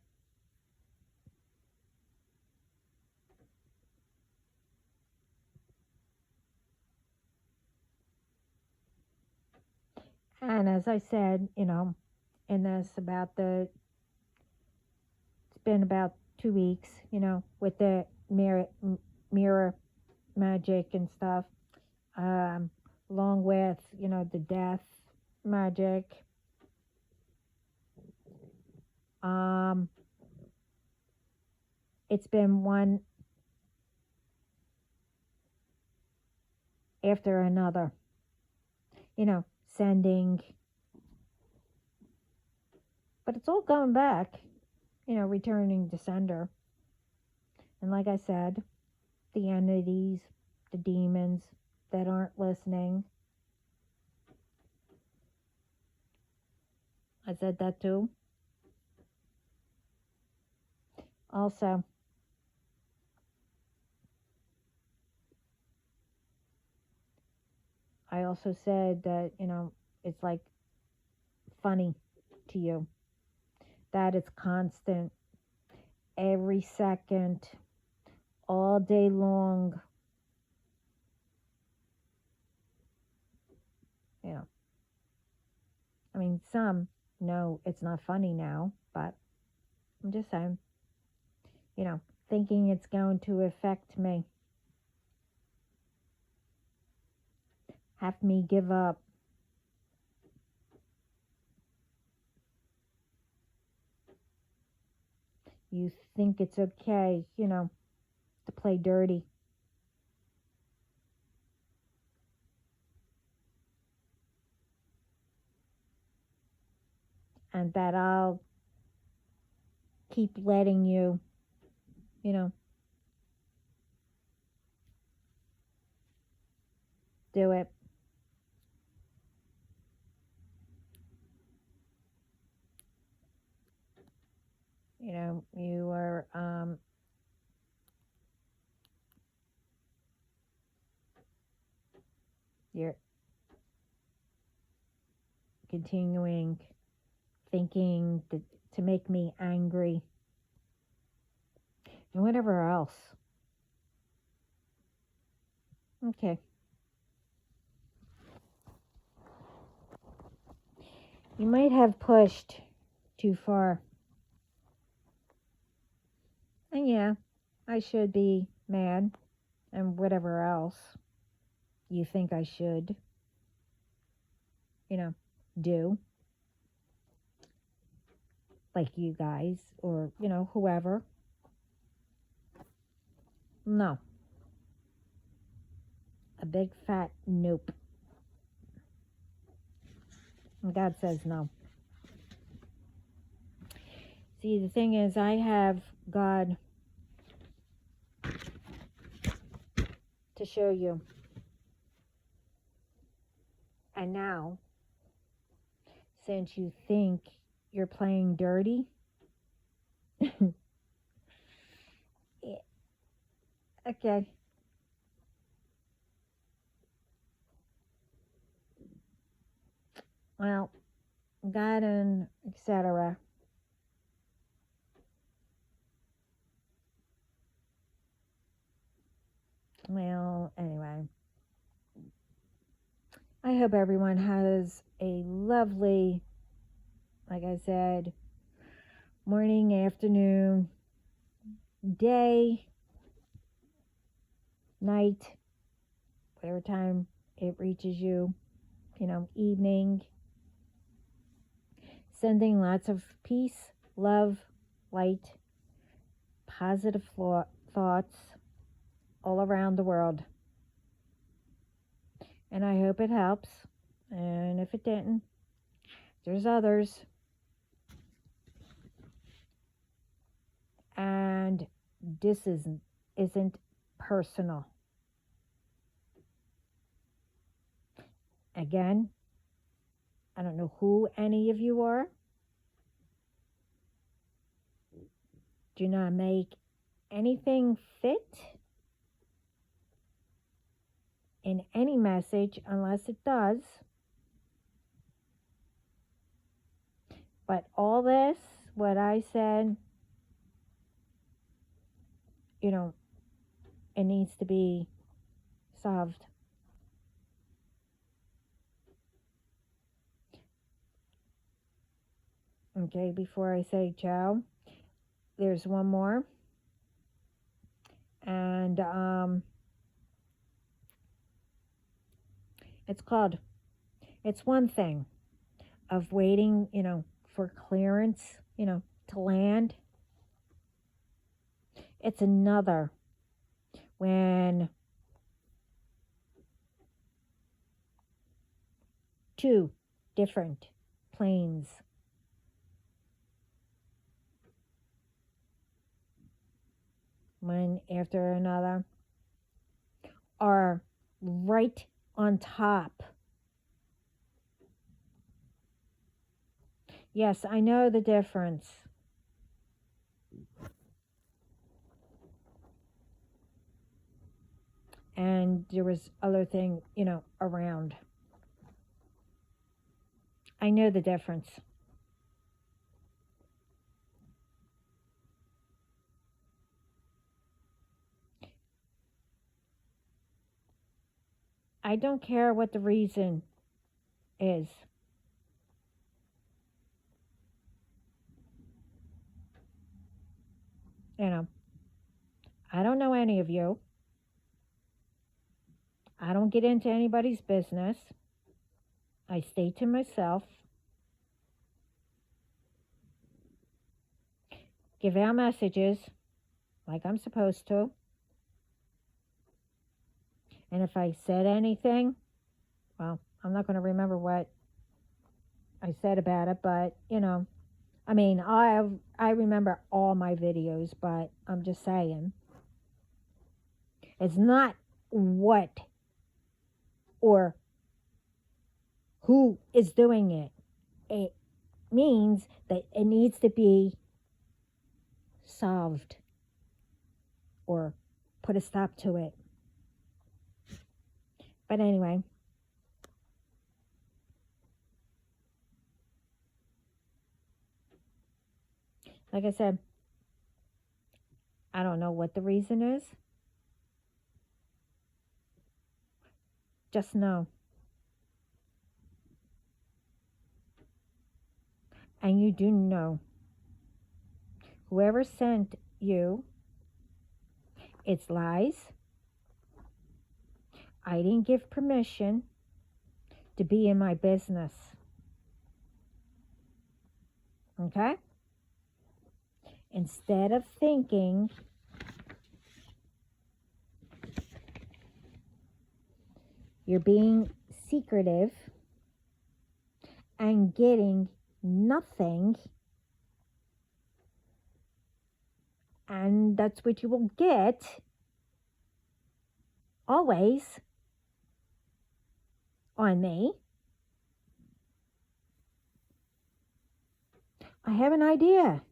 And as I said, in this about it's been about 2 weeks, with the mirror magic and stuff, along with, the death magic. It's been one after another, sending, but it's all going back, returning to sender. And like I said, the entities the demons that aren't listening. I said that too. Also, I also said that, it's like funny to you that it's constant every second, all day long. You know, I mean, some know it's not funny now, but I'm just saying, you know, thinking it's going to affect me, have me give up. You think it's okay, to play dirty. And that I'll keep letting you, you know, do it. You are, you're continuing thinking to make me angry and whatever else. Okay. You might have pushed too far. And yeah, I should be mad and whatever else you think I should, do. Like you guys or, whoever. No. A big fat nope. And God says no. See, the thing is, I have God to show you. And now, since you think you're playing dirty, okay. Well, God and etc. Well, anyway. I hope everyone has a lovely, like I said, morning, afternoon, day, night, whatever time it reaches you, evening. Sending lots of peace, love, light, positive thoughts all around the world. And I hope it helps. And if it didn't, there's others. And this isn't personal. Again, I don't know who any of you are. Do not make anything fit in any message unless it does. But all this, what I said, it needs to be solved. Okay, before I say ciao, there's one more. And it's one thing of waiting, for clearance, to land. It's another when two different planes one after another, are right on top. Yes, I know the difference. And there was other thing, around. I know the difference. I don't care what the reason is. You know, I don't know any of you. I don't get into anybody's business. I stay to myself, give out messages like I'm supposed to. And if I said anything, well, I'm not going to remember what I said about it, but I mean, I remember all my videos, but I'm just saying, it's not what or who is doing it. It means that it needs to be solved or put a stop to it. But anyway, like I said, I don't know what the reason is. Just know. And you do know. Whoever sent you, it's lies. I didn't give permission to be in my business. Okay? Instead of thinking you're being secretive and getting nothing, and that's what you will get always on me. I have an idea.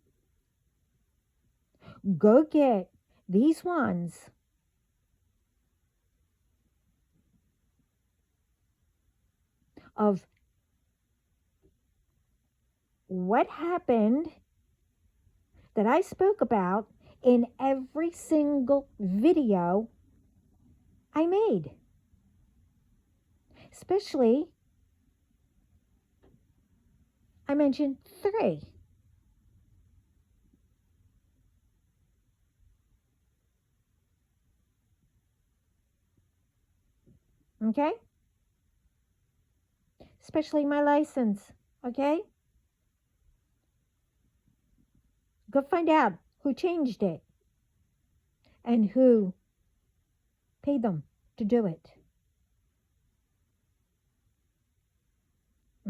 Go get these ones of what happened that I spoke about in every single video I made. Especially, I mentioned 3. Okay? Especially my license. Okay? Go find out who changed it and who paid them to do it.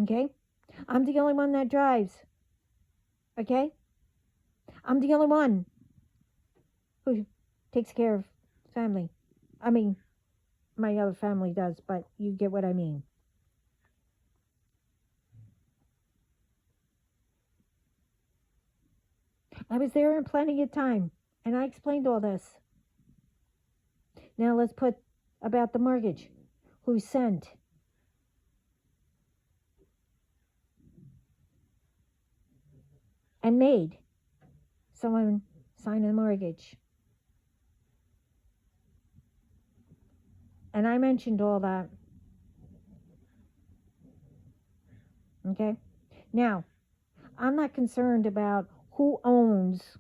Okay? I'm the only one that drives. Okay? I'm the only one who takes care of family. I mean, my other family does, but you get what I mean. I was there in plenty of time, and I explained all this. Now let's put about the mortgage. Who sent? And made someone sign a mortgage. And I mentioned all that. Okay? Now, I'm not concerned about who owns,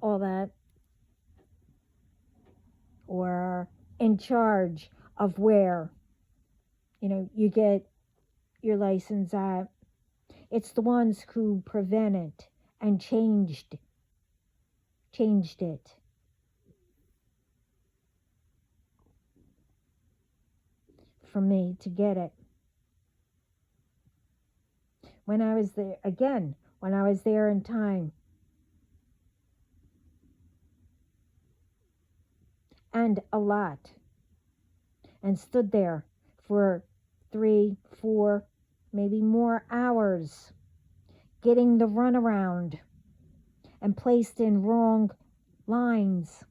all that, or in charge of where, you get your license at. It's the ones who prevent it and changed it. For me to get it. When I was there in time, and a lot, and stood there for 3, 4, maybe more hours, getting the runaround and placed in wrong lines.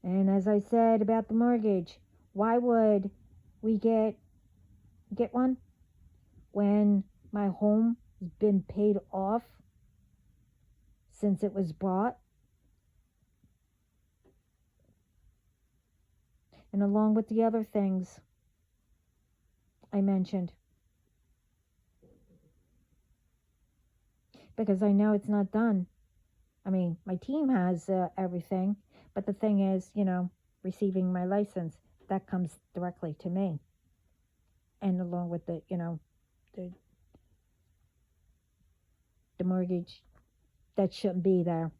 And as I said about the mortgage, why would we get one when my home has been paid off since it was bought? And along with the other things I mentioned. Because I know it's not done. I mean, my team has everything, but the thing is, receiving my license, that comes directly to me. And along with the, the mortgage that shouldn't be there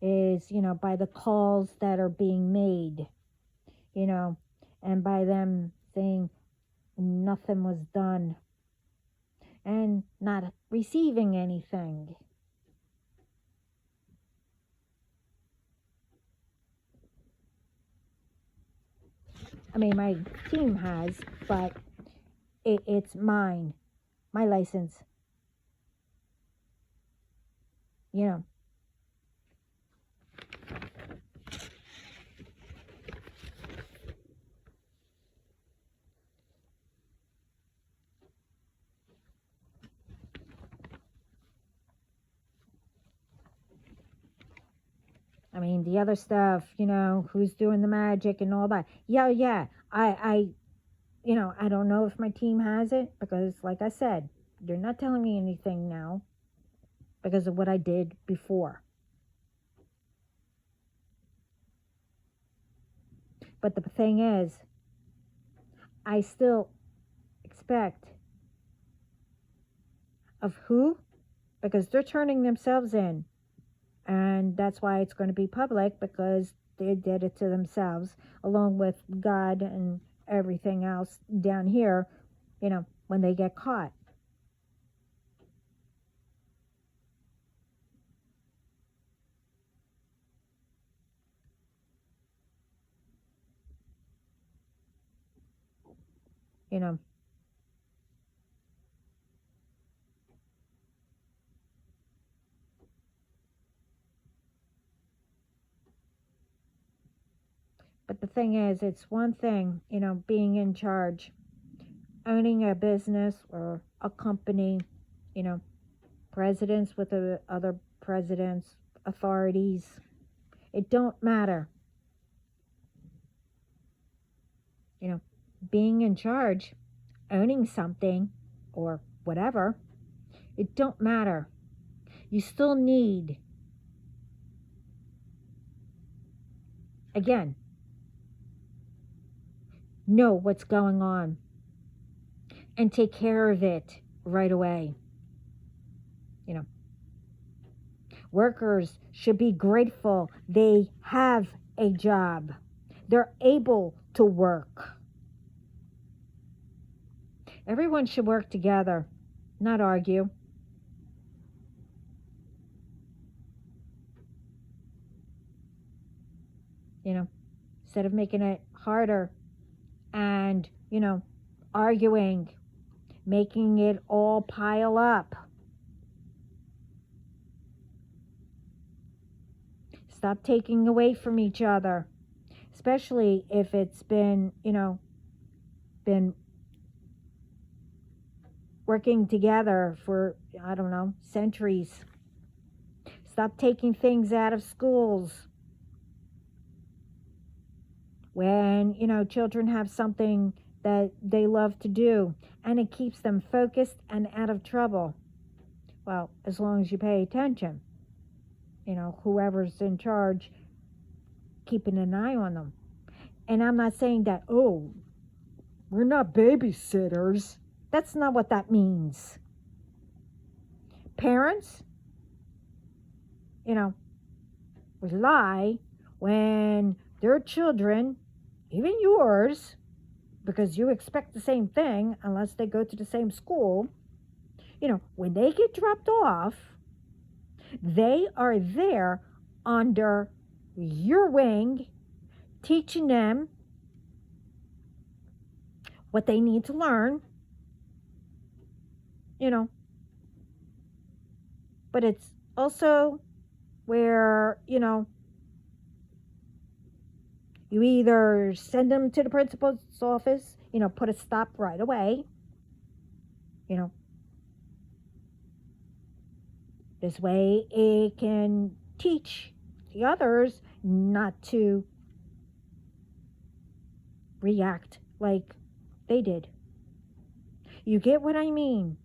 is, by the calls that are being made, and by them saying nothing was done and not receiving anything. I mean, my team has, but it's mine, my license. I mean, the other stuff, who's doing the magic and all that. Yeah. I don't know if my team has it because, like I said, they're not telling me anything now because of what I did before. But the thing is, I still expect of who? Because they're turning themselves in. And that's why it's going to be public, because they did it to themselves, along with God and everything else down here, when they get caught. But the thing is, it's one thing, being in charge, owning a business or a company, presidents with the other presidents, authorities. It don't matter. Being in charge, owning something or whatever, it don't matter. You still need, again, know what's going on and take care of it right away. Workers should be grateful they have a job. They're able to work. Everyone should work together, not argue. Instead of making it harder and, arguing, making it all pile up. Stop taking away from each other, especially if it's been, been working together for, I don't know, centuries. Stop taking things out of schools. When, children have something that they love to do and it keeps them focused and out of trouble. Well, as long as you pay attention. Whoever's in charge, keeping an eye on them. And I'm not saying that, we're not babysitters. That's not what that means. Parents, rely when their children, even yours, because you expect the same thing unless they go to the same school, when they get dropped off, they are there under your wing, teaching them what they need to learn, you know. But it's also where, you either send them to the principal's office, put a stop right away, you know. This way it can teach the others not to react like they did. You get what I mean?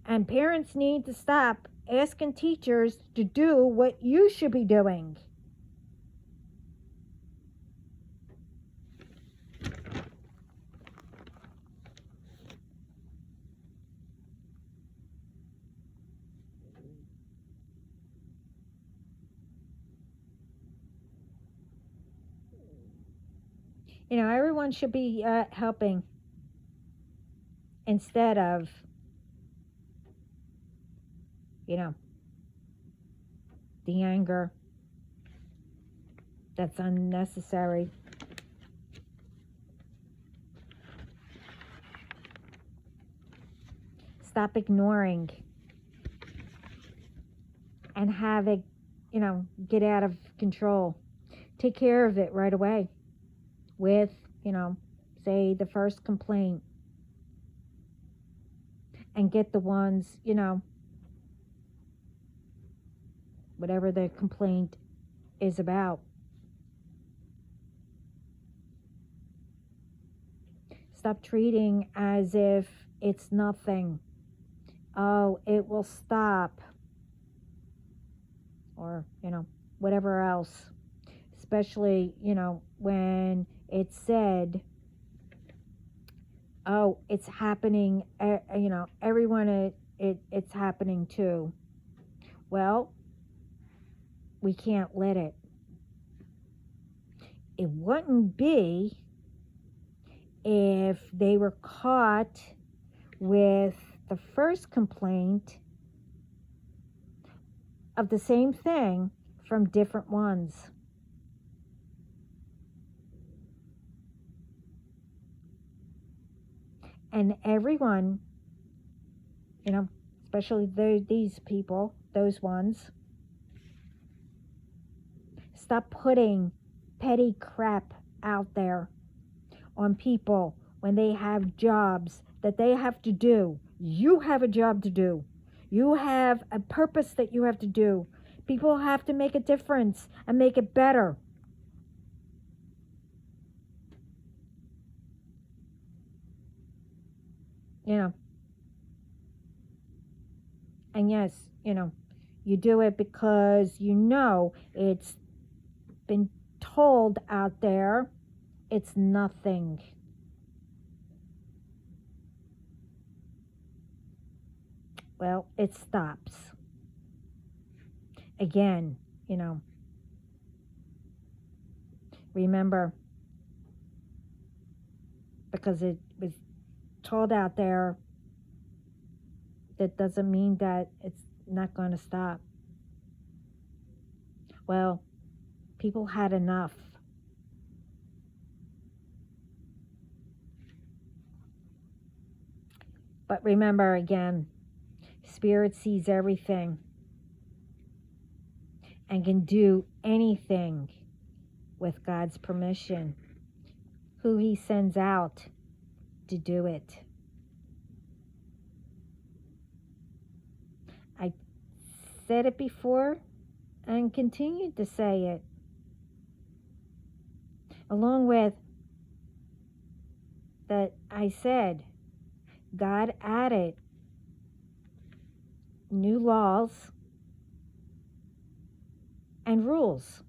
And parents need to stop asking teachers to do what you should be doing. Everyone should be helping instead of, the anger that's unnecessary. Stop ignoring and have it, get out of control. Take care of it right away with, say the first complaint, and get the ones, whatever the complaint is about. Stop treating as if it's nothing. Oh, it will stop. Or, whatever else. Especially, when it's said, oh, it's happening, everyone, it's happening too. Well, we can't let it. It wouldn't be if they were caught with the first complaint of the same thing from different ones. And everyone, especially these people, those ones, stop putting petty crap out there on people when they have jobs that they have to do. You have a job to do. You have a purpose that you have to do. People have to make a difference and make it better. And yes, you do it because it's been told out there it's nothing. Well, it stops. Again, remember, because it was told out there, that doesn't mean that it's not going to stop. Well, people had enough. But remember, again, Spirit sees everything and can do anything with God's permission, who He sends out to do it. I said it before and continue to say it, along with that I said God added new laws and rules.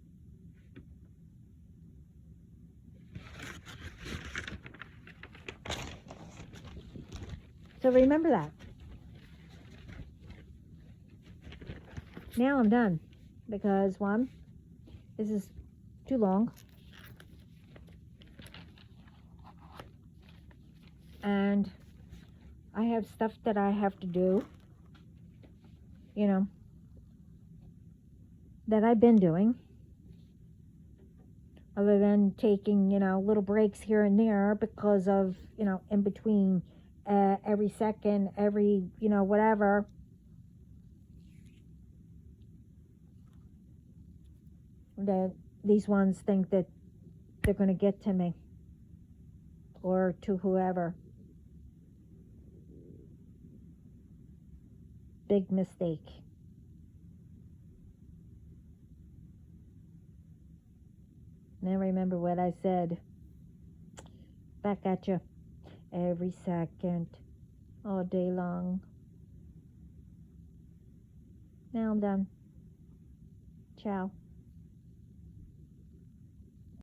So remember that. Now I'm done, because one, this is too long, and I have stuff that I have to do, that I've been doing, other than taking, little breaks here and there because of, in between every second, every, whatever. That these ones think that they're going to get to me or to whoever. Big mistake. Now remember what I said. Back at you every second, all day long. Now I'm done. Ciao.